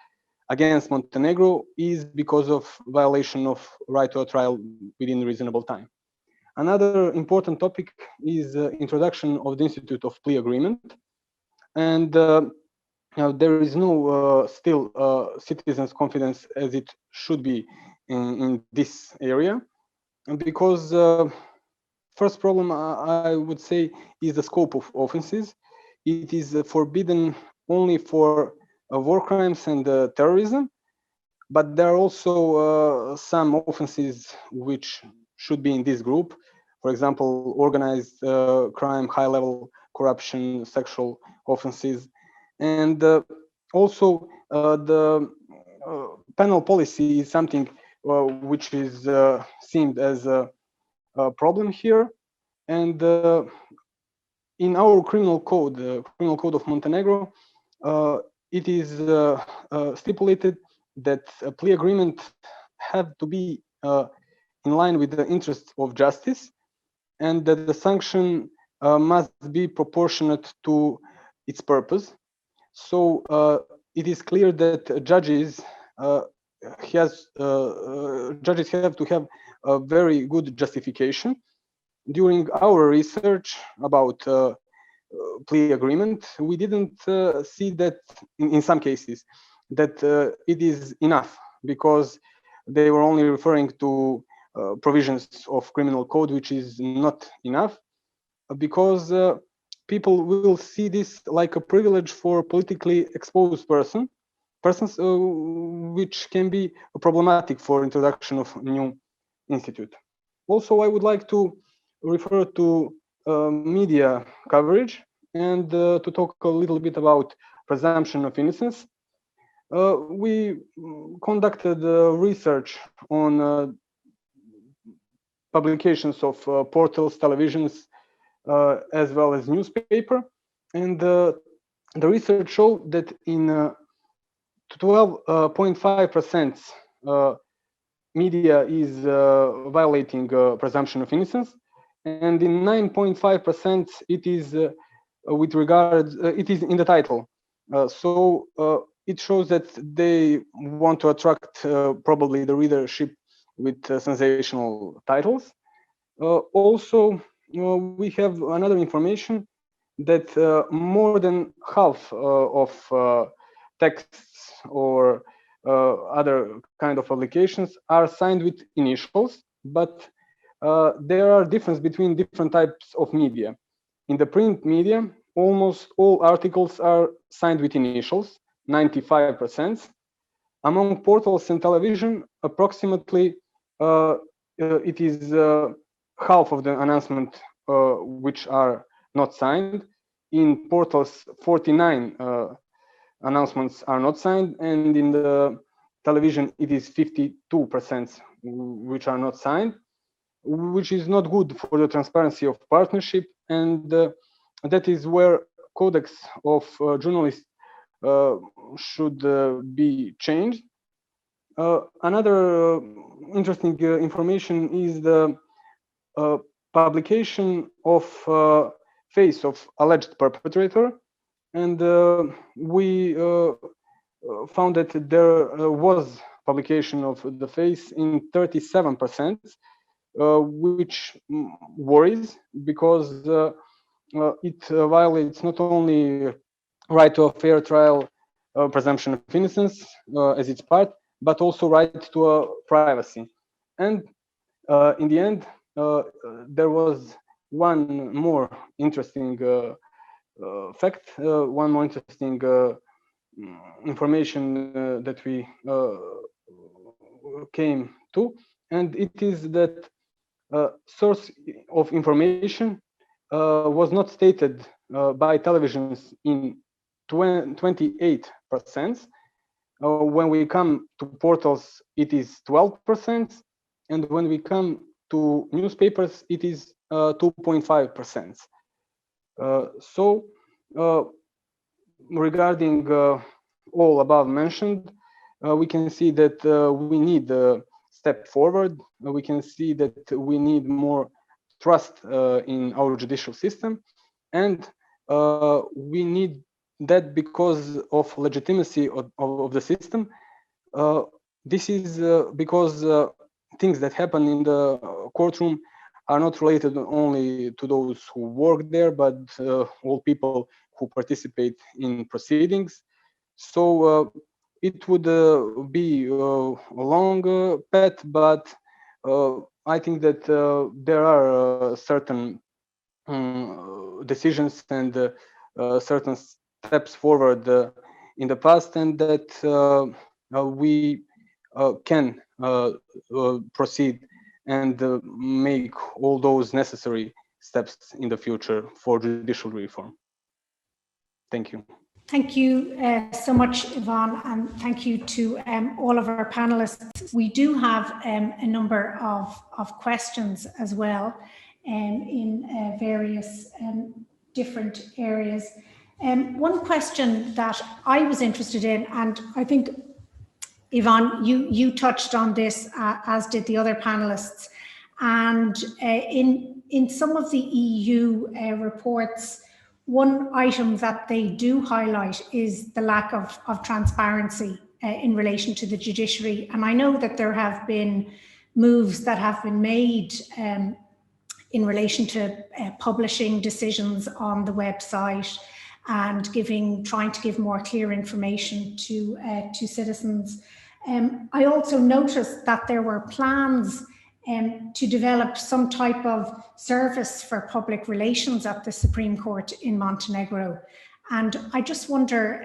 against Montenegro is because of violation of right to a trial within reasonable time. Another important topic is introduction of the institute of plea agreement. And now there is no still citizens' confidence as it should be in this area, because first problem I would say is the scope of offenses. It is forbidden only for war crimes and terrorism, but there are also some offenses which should be in this group. For example, organized crime, high-level corruption, sexual offenses, and also the penal policy is something which is seen as a problem here. And in our criminal code, the criminal code of Montenegro, it is stipulated that a plea agreement have to be in line with the interests of justice, and that the sanction must be proportionate to its purpose. So it is clear that judges judges have to have a very good justification. During our research about plea agreement, we didn't see that in some cases that it is enough, because they were only referring to provisions of criminal code, which is not enough, because people will see this like a privilege for politically exposed persons, which can be problematic for introduction of new institute. Also, I would like to refer to media coverage and to talk a little bit about presumption of innocence. We conducted research on publications of portals, televisions, as well as newspaper, and the research showed that in 12.5% media is violating presumption of innocence, and in 9.5% it is with regard it is in the title. So it shows that they want to attract probably the readership with sensational titles. Also, we have another information that more than half of texts or other kind of publications are signed with initials, but there are differences between different types of media. In the print media, almost all articles are signed with initials, 95%. Among portals and television, approximately it is half of the announcement which are not signed. In portals, 49 announcements are not signed, and in the television it is 52% which are not signed, which is not good for the transparency of partnership, and that is where codex of journalists should be changed. Another interesting information is the publication of face of alleged perpetrator, and we found that there was publication of the face in 37%, which worries, because it violates not only right to a fair trial, presumption of innocence as its part, but also right to privacy. And in the end, there was one more interesting fact, one more interesting information that we came to, and it is that source of information was not stated by televisions in 28%. When we come to portals, it is 12%. And when we come to newspapers, it is 2.5%. So regarding all above mentioned, we can see that we need a step forward. We can see that we need more trust in our judicial system, and we need that because of legitimacy of the system. This is because things that happen in the courtroom are not related only to those who work there, but all people who participate in proceedings. So it would be a long path, but I think that there are certain decisions and certain steps forward in the past, and that we can proceed and make all those necessary steps in the future for judicial reform. Thank you. Thank you so much, Ivan, and thank you to all of our panelists. We do have a number of questions as well in various different areas. One question that I was interested in, and I think, Ivan, you touched on this, as did the other panelists, and in some of the EU reports, one item that they do highlight is the lack of transparency in relation to the judiciary. And I know that there have been moves that have been made in relation to publishing decisions on the website and trying to give more clear information to citizens. I also noticed that there were plans to develop some type of service for public relations at the Supreme Court in Montenegro. And I just wonder,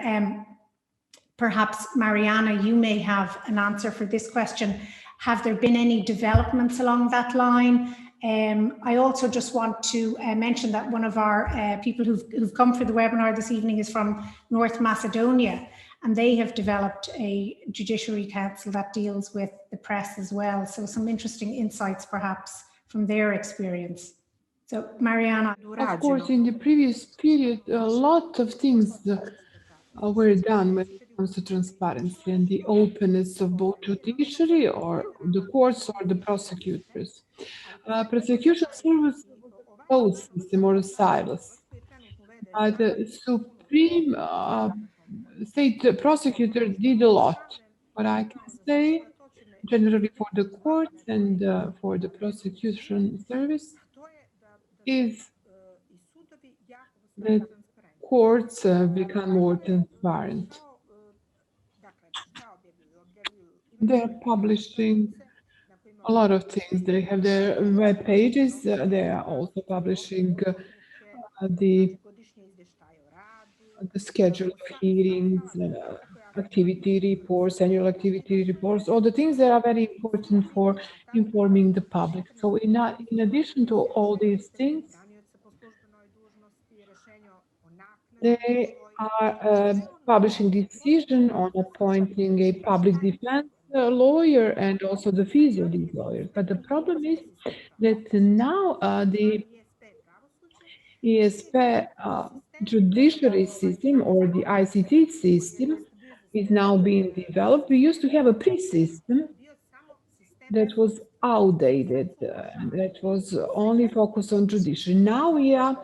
perhaps Mariana, you may have an answer for this question. Have there been any developments along that line? I also just want to mention that one of our people who've come for the webinar this evening is from North Macedonia, and they have developed a judiciary council that deals with the press as well. So some interesting insights perhaps from their experience. So Mariana. Of course, in the previous period, a lot of things were done when it comes to transparency and the openness of both judiciary or the courts or the prosecutors. Prosecution service closed system or a silos. The Supreme State prosecutor did a lot. What I can say, generally for the courts and for the prosecution service, is that courts become more transparent. They're publishing a lot of things. They have their web pages. They are also publishing the schedule of hearings, activity reports, annual activity reports, all the things that are very important for informing the public. So in addition to all these things, they are publishing decision on appointing a public defense lawyer and also the fees of these lawyers. But the problem is that now the ESP judiciary system or the ICT system is now being developed. We used to have a pre-system that was outdated, that was only focused on judiciary. Now we are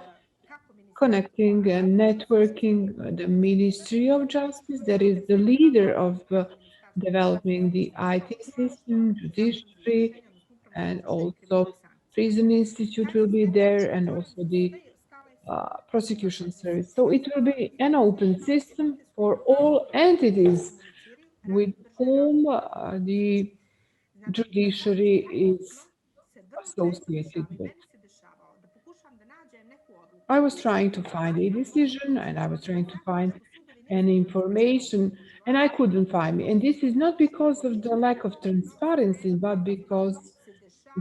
connecting and networking the Ministry of Justice, that is the leader of developing the IT system, judiciary, and also Prison Institute will be there, and also the prosecution service. So it will be an open system for all entities with whom the judiciary is associated with. I was trying to find a decision and I was trying to find any information and I couldn't find it. And this is not because of the lack of transparency, but because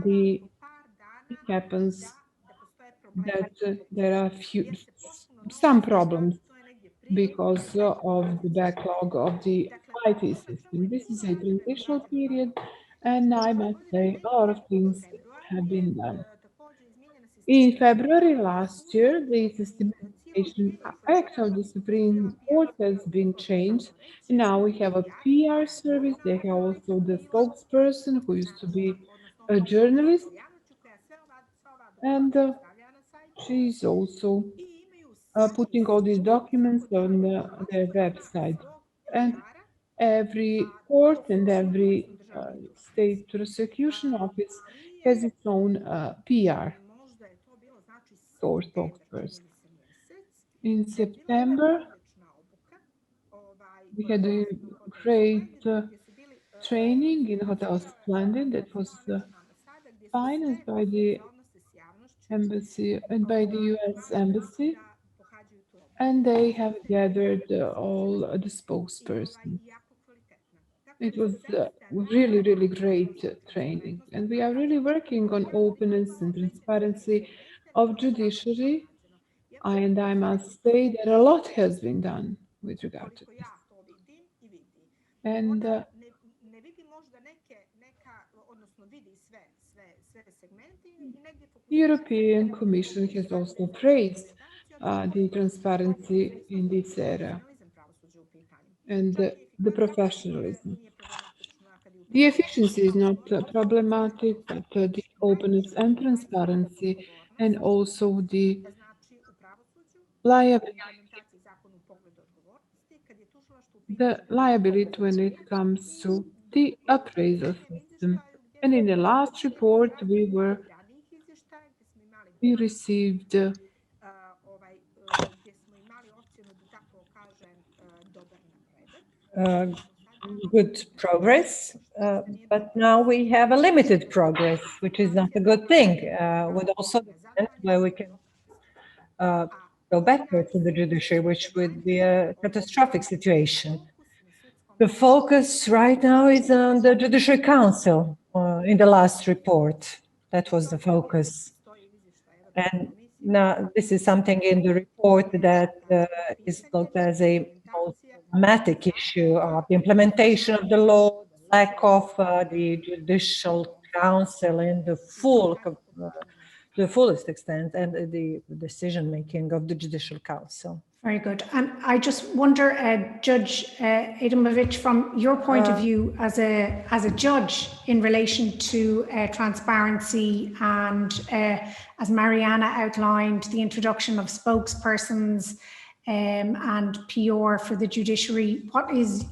it happens that there are some problems because of the backlog of the IT system. This is a transitional period, and I must say a lot of things have been done. In February last year, the systematization act of the Supreme Court has been changed. And now we have a PR service. They have also the spokesperson who used to be a journalist. And she's also putting all these documents on their website. And every court and every state prosecution office has its own PR or spokesperson. In September, we had a great training in Hotel Splendid that was financed by the embassy and by the US Embassy, and they have gathered all the spokespersons. It was really, really great training, and we are really working on openness and transparency of judiciary. And I must say that a lot has been done with regard to this. And European Commission has also praised the transparency in this area and the professionalism. The efficiency is not problematic, but the openness and transparency, and also the liability. The liability when it comes to the appraisal system. And in the last report, we received good progress, but now we have a limited progress, which is not a good thing. Would also depend where we can go backwards in the judiciary, which would be a catastrophic situation. The focus right now is on the Judicial Council in the last report. That was the focus. And now this is something in the report that is looked as a most dramatic issue of the implementation of the law, the lack of the Judicial Council in the fullest extent, and the decision-making of the Judicial Council. Very good. And I just wonder, Judge Adamowicz, from your point of view as a judge in relation to transparency and, as Mariana outlined, the introduction of spokespersons and PR for the judiciary, what is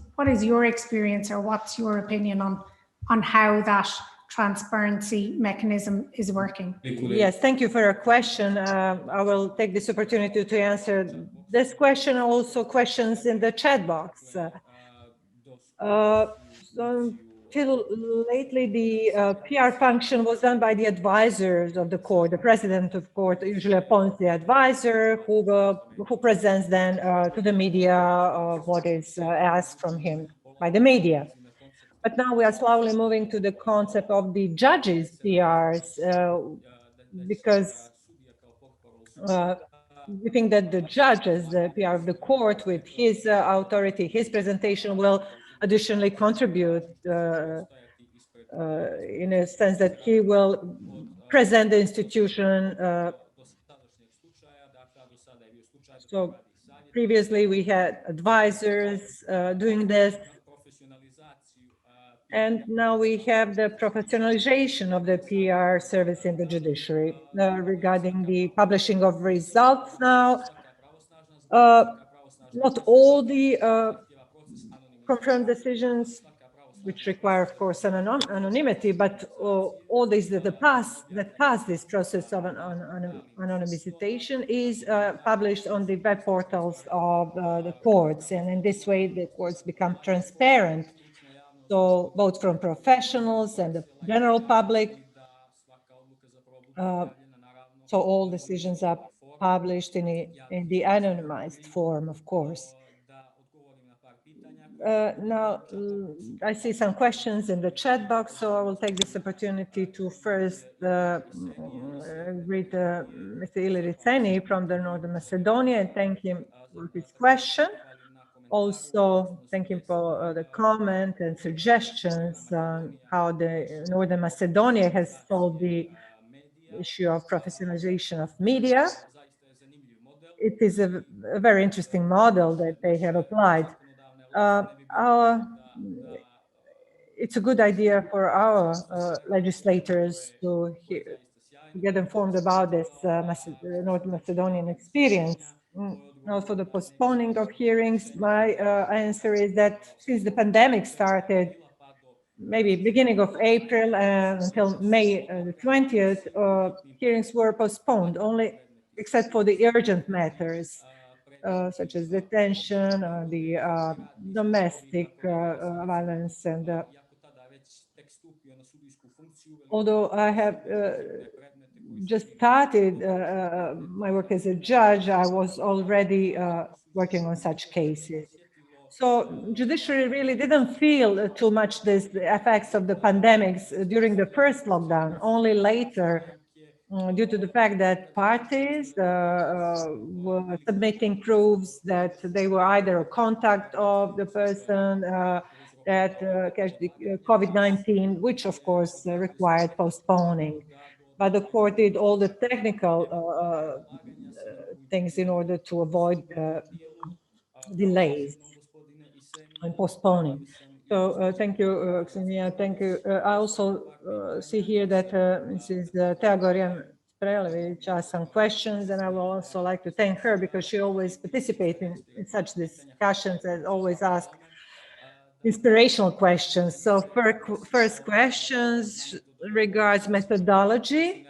your experience, or what's your opinion on how that transparency mechanism is working? Yes, thank you for your question. I will take this opportunity to answer this question, also questions in the chat box. Till lately, the PR function was done by the advisors of the court. The president of court usually appoints the advisor who presents then to the media what is asked from him by the media. But now we are slowly moving to the concept of the judges' PRs because we think that the judge, as the PR of the court, with his authority, his presentation, will additionally contribute in a sense that he will present the institution. So previously we had advisors doing this. And now we have the professionalization of the PR service in the judiciary regarding the publishing of results now. Not all the confirmed decisions, which require, of course, an anonymity, but all these that pass this process of anonymization is published on the web portals of the courts. And in this way, the courts become transparent. So both from professionals and the general public. So all decisions are published in the anonymized form, of course. Now, I see some questions in the chat box, so I will take this opportunity to first greet Mr. Iliri Tseni from the Northern Macedonia and thank him for his question. Also, thank him for the comment and suggestions on how the Northern Macedonia has solved the issue of professionalization of media. It is a very interesting model that they have applied. It's a good idea for our legislators to get informed about this North Macedonian experience. Now, for the postponing of hearings, my answer is that since the pandemic started, maybe beginning of April until May the 20th, hearings were postponed, only except for the urgent matters. Such as detention, the domestic violence, and although I have just started my work as a judge, I was already working on such cases. So judiciary really didn't feel too much the effects of the pandemics during the first lockdown, only later, due to the fact that parties were submitting proofs that they were either a contact of the person that catch the COVID-19, which of course required postponing. But the court did all the technical things in order to avoid delays and postponing. So thank you, Ksenia. Thank you. I also see here that Mrs. Teagorian Prelevich asked some questions, and I will also like to thank her because she always participates in such discussions and always asks inspirational questions. So first questions regards methodology.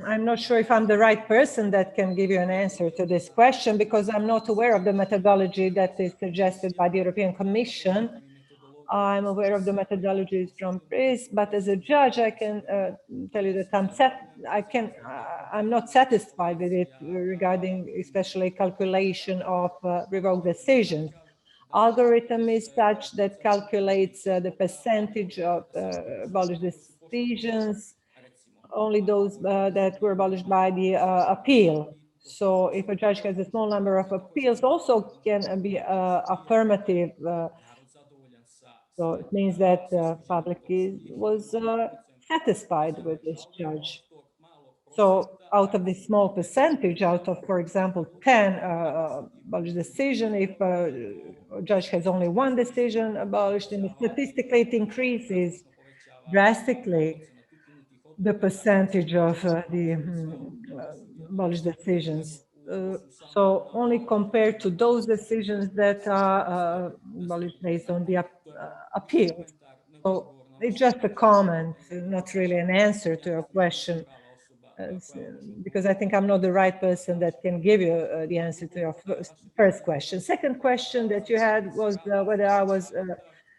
I'm not sure if I'm the right person that can give you an answer to this question because I'm not aware of the methodology that is suggested by the European Commission. I'm aware of the methodologies from PRIS, but as a judge, I can tell you that I'm not satisfied with it regarding especially calculation of revoked decisions. Algorithm is such that calculates the percentage of abolished decisions, only those that were abolished by the appeal. So if a judge has a small number of appeals, also can be affirmative. So it means that the public was satisfied with this judge. So out of this small percentage, out of, for example, 10 abolished decision, if a judge has only one decision abolished, and statistically it increases drastically the percentage of the abolished decisions. So only compared to those decisions that are abolished based on the appeal. So it's just a comment, not really an answer to your question, because I think I'm not the right person that can give you the answer to your first question. Second question that you had was whether I was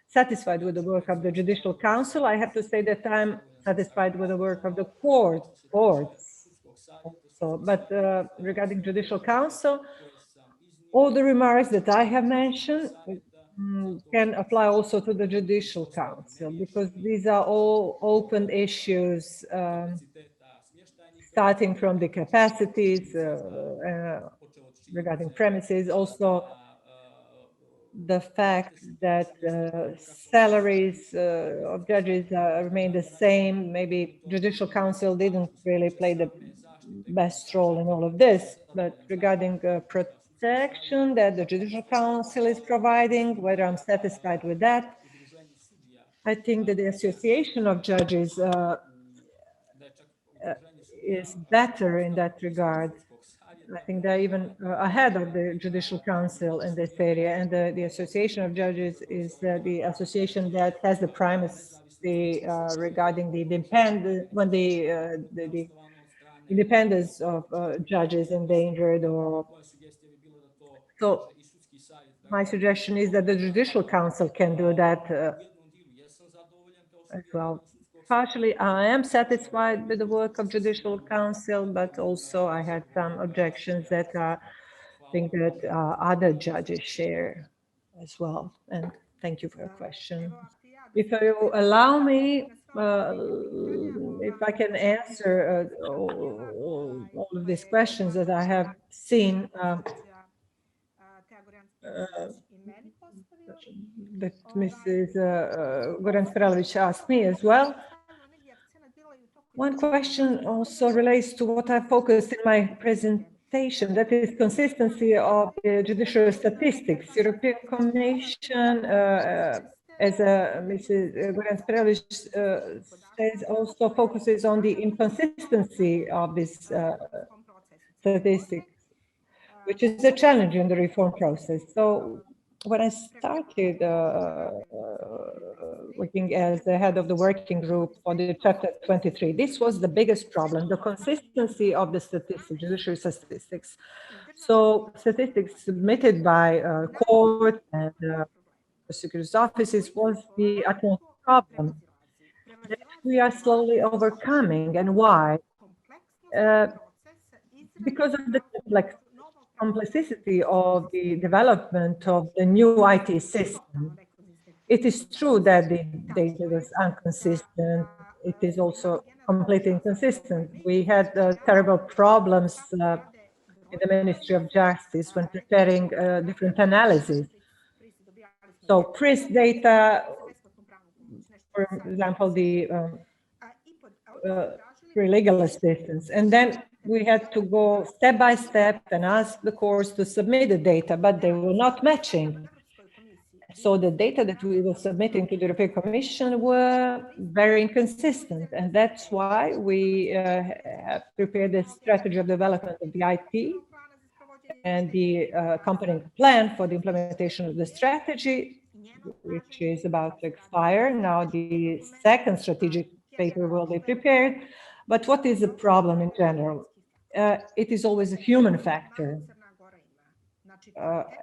satisfied with the work of the Judicial Council. I have to say that I'm satisfied with the work of the courts. So, but regarding Judicial Council, all the remarks that I have mentioned can apply also to the Judicial Council, because these are all open issues starting from the capacities regarding premises, also the fact that salaries of judges remain the same. Maybe Judicial Council didn't really play the best role in all of this, but regarding protection that the Judicial Council is providing, whether I'm satisfied with that, I think that the Association of Judges is better in that regard. I think they're even ahead of the Judicial Council in this area, and the Association of Judges is the association that has the primacy regarding the independence of judges endangered. Or so my suggestion is that the Judicial Council can do that as well. Partially, I am satisfied with the work of Judicial Council, but also I had some objections that I think that other judges share as well. And Thank you for your question. If you allow me, if I can answer all of these questions that I have seen that Mrs. Goran-Speralovic asked me as well. One question also relates to what I focused in my presentation, that is consistency of the judicial statistics. European Commission, as Mrs. Goran-Speralovic says, also focuses on the inconsistency of this statistics, which is a challenge in the reform process. So when I started working as the head of the working group for the Chapter 23, this was the biggest problem, the consistency of the statistics, judicial statistics. So statistics submitted by court and prosecutor's offices was the utmost problem that we are slowly overcoming. And why? Because of the complexity of the development of the new IT system. It is true that the data was inconsistent. It is also completely inconsistent. We had terrible problems in the Ministry of Justice when preparing different analyses. So PRIS data, for example, the legal assistance, and then we had to go step by step and ask the courts to submit the data, but they were not matching. So the data that we were submitting to the European Commission were very inconsistent. And that's why we have prepared the strategy of development of the IT and the accompanying plan for the implementation of the strategy, which is about to expire. Now the second strategic paper will be prepared. But what is the problem in general? It is always a human factor.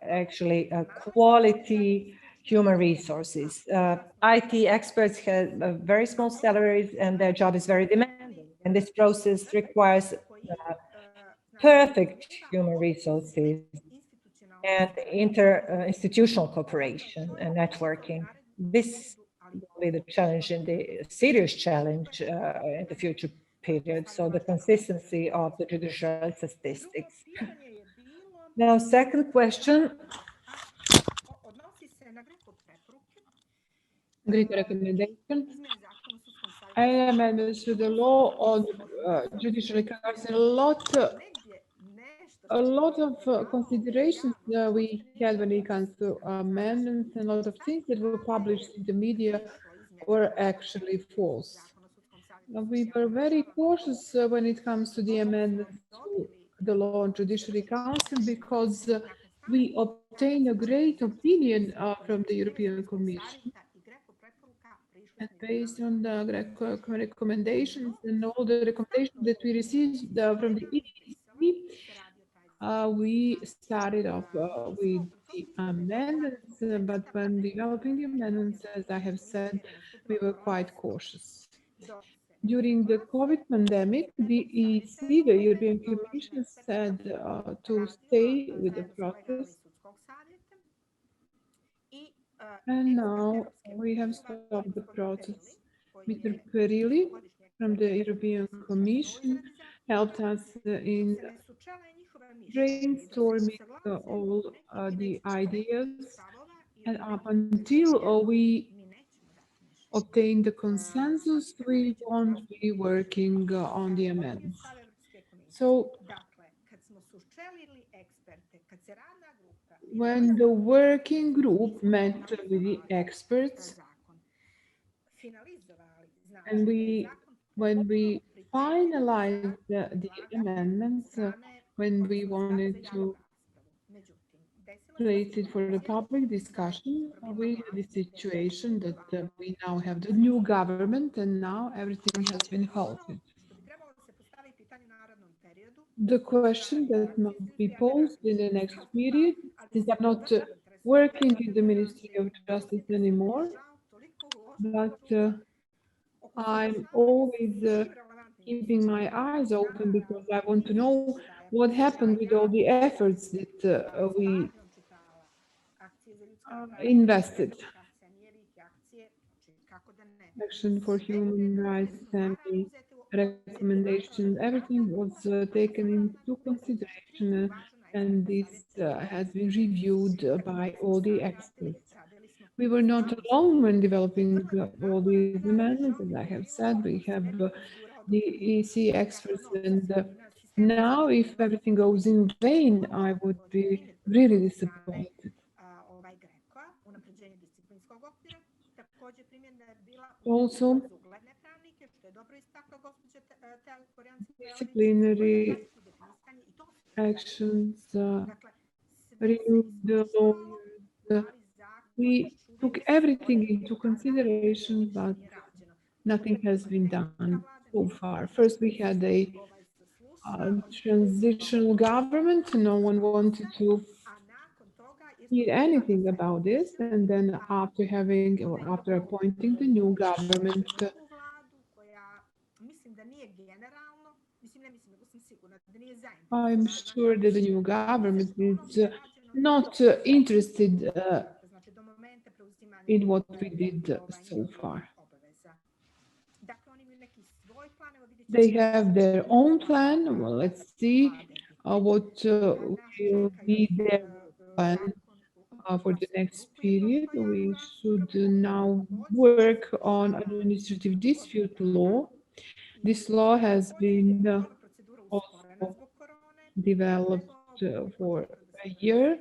Actually, quality human resources. IT experts have very small salaries and their job is very demanding. And this process requires perfect human resources and inter-institutional cooperation and networking. This will be the challenge and the serious challenge in the future period. So the consistency of the judicial statistics. Now, second question. Great recommendation. Amendments to the law on judicial council. A lot of considerations we had when it comes to amendments, and a lot of things that were published in the media were actually false. We were very cautious when it comes to the amendments to the law on judiciary council because we obtained a great opinion from the European Commission. And based on the recommendations and all the recommendations that we received from the EC, we started off with the amendments, but when developing the amendments, as I have said, we were quite cautious. During the COVID pandemic, the EC, the European Commission, said to stay with the process. And now we have stopped the process. Mr. Peril from the European Commission helped us in brainstorming all the ideas, and up until we obtain the consensus, we won't be working on the amendments. So when the working group met with the experts, and when we finalized the amendments, when we wanted to place it for the public discussion, we had the situation that we now have the new government and now everything has been halted. The question that must be posed in the next period, since I'm not working in the Ministry of Justice anymore, but I'm always keeping my eyes open because I want to know what happened with all the efforts that we invested. Action for Human Rights Assembly recommendation, everything was taken into consideration, and this has been reviewed by all the experts. We were not alone when developing all these amendments, as I have said. We have the EC experts, and now if everything goes in vain, I would be really disappointed. Also, disciplinary actions, renewed the lawyers. We took everything into consideration, but nothing has been done so far. First, we had a transitional government. No one wanted to hear anything about this. And then after having or after appointing the new government, I'm sure that the new government is not interested in what we did so far. They have their own plan. Well, let's see what will be their plan for the next period. We should now work on administrative dispute law. This law has been also developed for a year,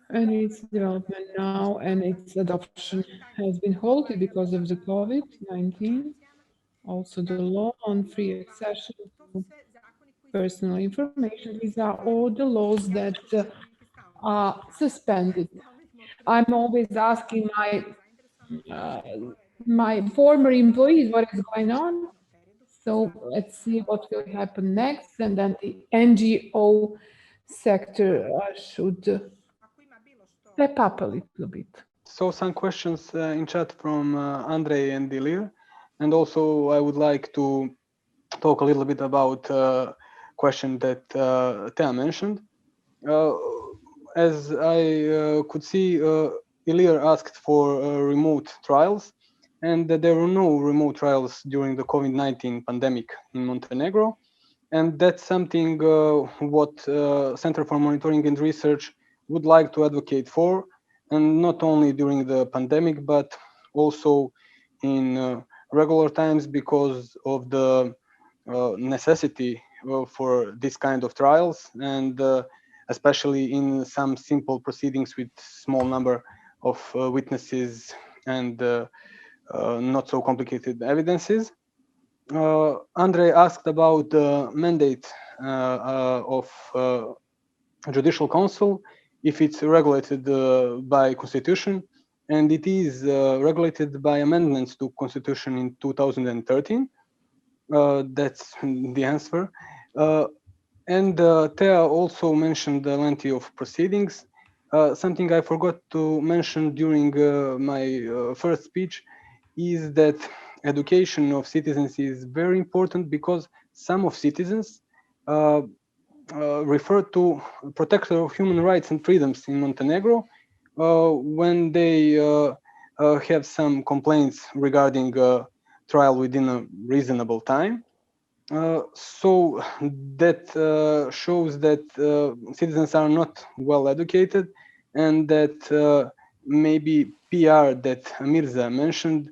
and its development now and its adoption has been halted because of the COVID-19. Also, the law on free accession to personal information. These are all the laws that are suspended. I'm always asking my former employees what is going on. So let's see what will happen next, and then the NGO sector should step up a little bit. So some questions in chat from Andrei and Ilir, and also I would like to talk a little bit about question that Thea mentioned. As I could see, Ilir asked for remote trials, and that there were no remote trials during the COVID-19 pandemic in Montenegro. And that's something what Center for Monitoring and Research would like to advocate for, and not only during the pandemic, but also in regular times, because of the necessity for this kind of trials, and especially in some simple proceedings with small number of witnesses and not so complicated evidences. Andre asked about the mandate of Judicial Council, if it's regulated by Constitution, and it is regulated by amendments to Constitution in 2013. That's the answer. And Thea also mentioned the length of proceedings. Something I forgot to mention during my first speech is that education of citizens is very important, because some of citizens refer to protector of human rights and freedoms in Montenegro when they have some complaints regarding trial within a reasonable time. So that shows that citizens are not well educated, and that maybe PR that Mirza mentioned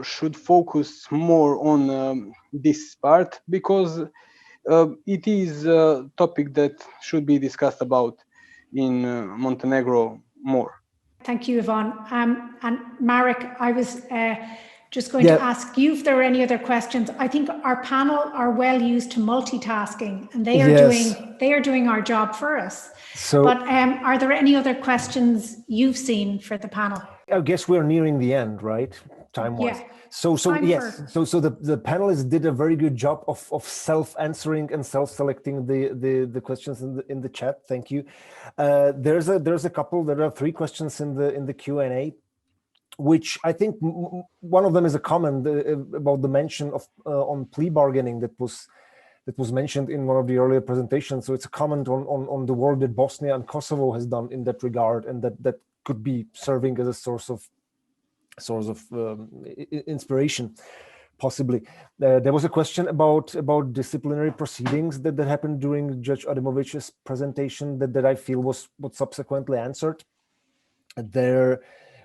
should focus more on this part, because it is a topic that should be discussed about in Montenegro more. Thank you, Yvonne. And Marek, I was just going to ask you if there are any other questions. I think our panel are well used to multitasking, and they are doing our job for us. So, but are there any other questions you've seen for the panel? I guess we're nearing the end, right? Time-wise. Yeah. So the panelists did a very good job of self-answering and self-selecting the questions in the chat. Thank you. There are 3 questions in the Q&A, which I think one of them is a comment about the mention of on plea bargaining that was mentioned in one of the earlier presentations. So it's a comment on the work that Bosnia and Kosovo has done in that regard, and that could be serving as a source of source of inspiration, possibly. There was a question about disciplinary proceedings that happened during Judge Adamowicz's presentation that I feel was subsequently answered. There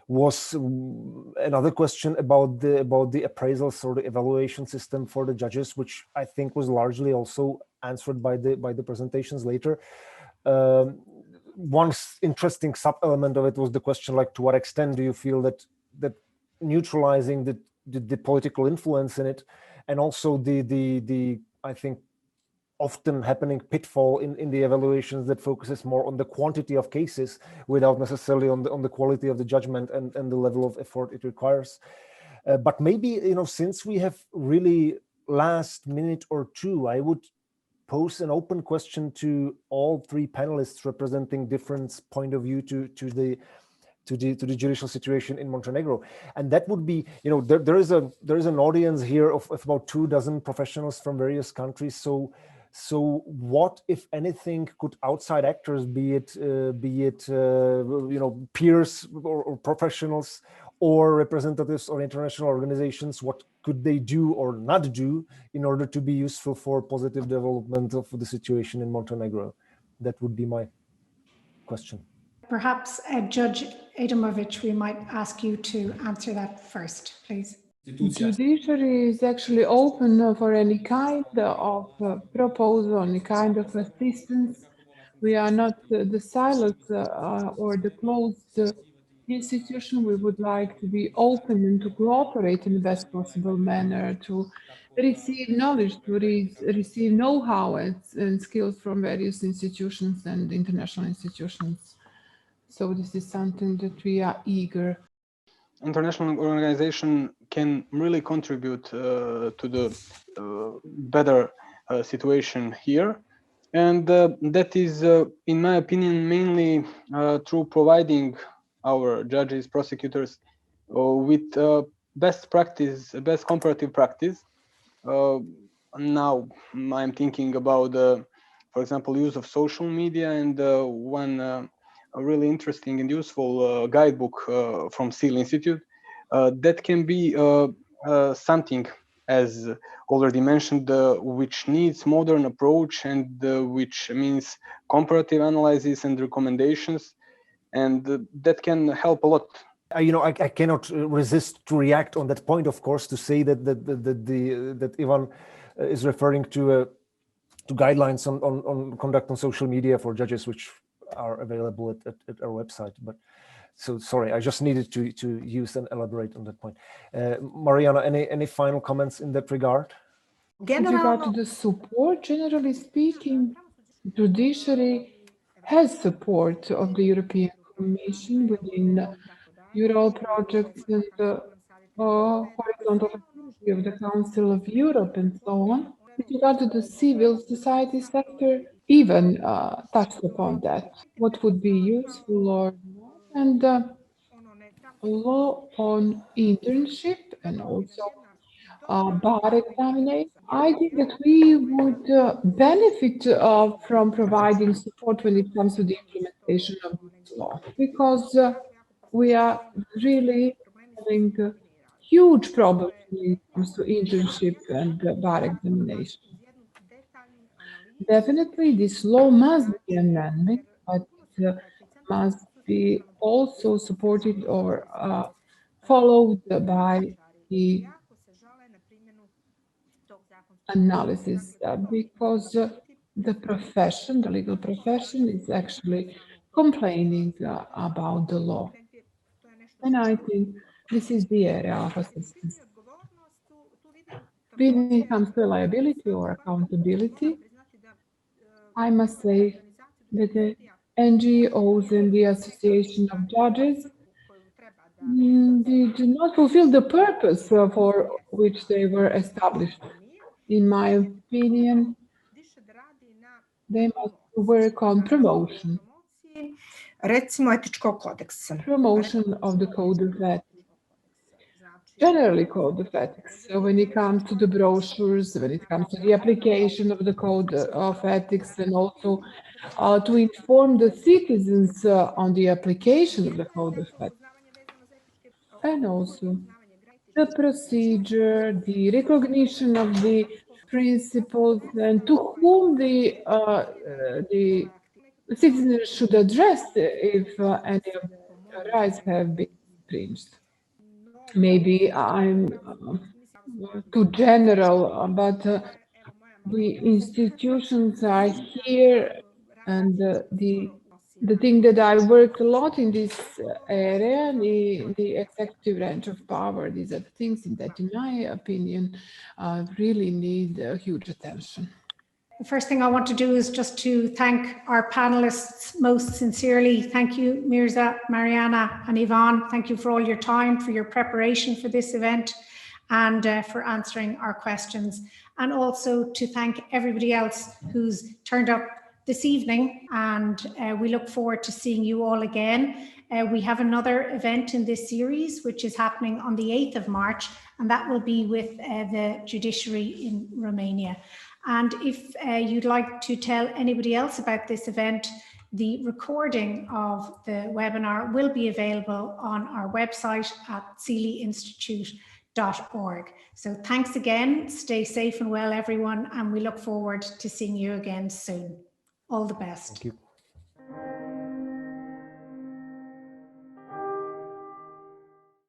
was another question about the appraisals or the evaluation system for the judges, which I think was largely also answered by the presentations later. One interesting sub-element of it was the question, like, to what extent do you feel that neutralizing the political influence in it, and also the I think often happening pitfall in the evaluations that focuses more on the quantity of cases without necessarily on the quality of the judgment and the level of effort it requires. But maybe, you know, since we have really last minute or two, I would pose an open question to all three panelists representing different point of view to the judicial situation in Montenegro, and that would be, you know, there is an audience here of about 24 professionals from various countries. So what, if anything, could outside actors, be it you know, peers or professionals or representatives or international organizations, what could they do or not do in order to be useful for positive development of the situation in Montenegro? That would be my question. Perhaps Judge Adamowicz, we might ask you to answer that first, please. Judiciary is actually open for any kind of proposal, any kind of assistance. We are not the silent or the closed institution. We would like to be open and to cooperate in the best possible manner, to receive knowledge, to receive know-how and skills from various institutions and international institutions. So this is something that we are eager. International organization can really contribute to the better situation here, and that is, in my opinion, mainly through providing our judges, prosecutors with best practice, best comparative practice. Now I'm thinking about, for example, use of social media, and one a really interesting and useful guidebook from SEAL Institute that can be something, as already mentioned, which needs modern approach and which means comparative analysis and recommendations, and that can help a lot. You know, I cannot resist to react on that point, of course, to say that Ivan is referring to guidelines on conduct on social media for judges, which are available at our website. But so sorry, I just needed to use and elaborate on that point. Mariana, any final comments in that regard? With regard to the support, generally speaking, Judiciary has support of the European Commission within Euro projects and the horizontal activity of the Council of Europe and so on. With regard to the civil society sector, even touched upon that. What would be useful or not, and law on internship and also bar examination. I think that we would benefit from providing support when it comes to the implementation of this law, because we are really having huge problems when it comes to internship and bar examination. Definitely, this law must be amended, but it must be also supported or followed by the analysis, because the profession, the legal profession, is actually complaining about the law. And I think this is the area of assistance. When it comes to liability or accountability, I must say that the NGOs and the Association of Judges they do not fulfill the purpose for which they were established. In my opinion, they must work on promotion. Promotion of the code of ethics. Generally code of ethics. So when it comes to the brochures, when it comes to the application of the code of ethics, and also to inform the citizens on the application of the code of ethics. and also the procedure, the recognition of the principles, and to whom the citizens should address if any of their rights have been infringed. Maybe I'm too general, but the institutions are here, and the thing that I work a lot in this area, the executive branch of power, these are the things that, in my opinion, really need huge attention. The first thing I want to do is just to thank our panelists most sincerely. Thank you, Mirza, Mariana, and Yvonne. Thank you for all your time, for your preparation for this event, and for answering our questions. And also to thank everybody else who's turned up this evening, and we look forward to seeing you all again. We have another event in this series, which is happening on the 8th of March, and that will be with the Judiciary in Romania. And if you'd like to tell anybody else about this event, the recording of the webinar will be available on our website at seeleyinstitute.org. So thanks again, stay safe and well, everyone, and we look forward to seeing you again soon. All the best. Thank you.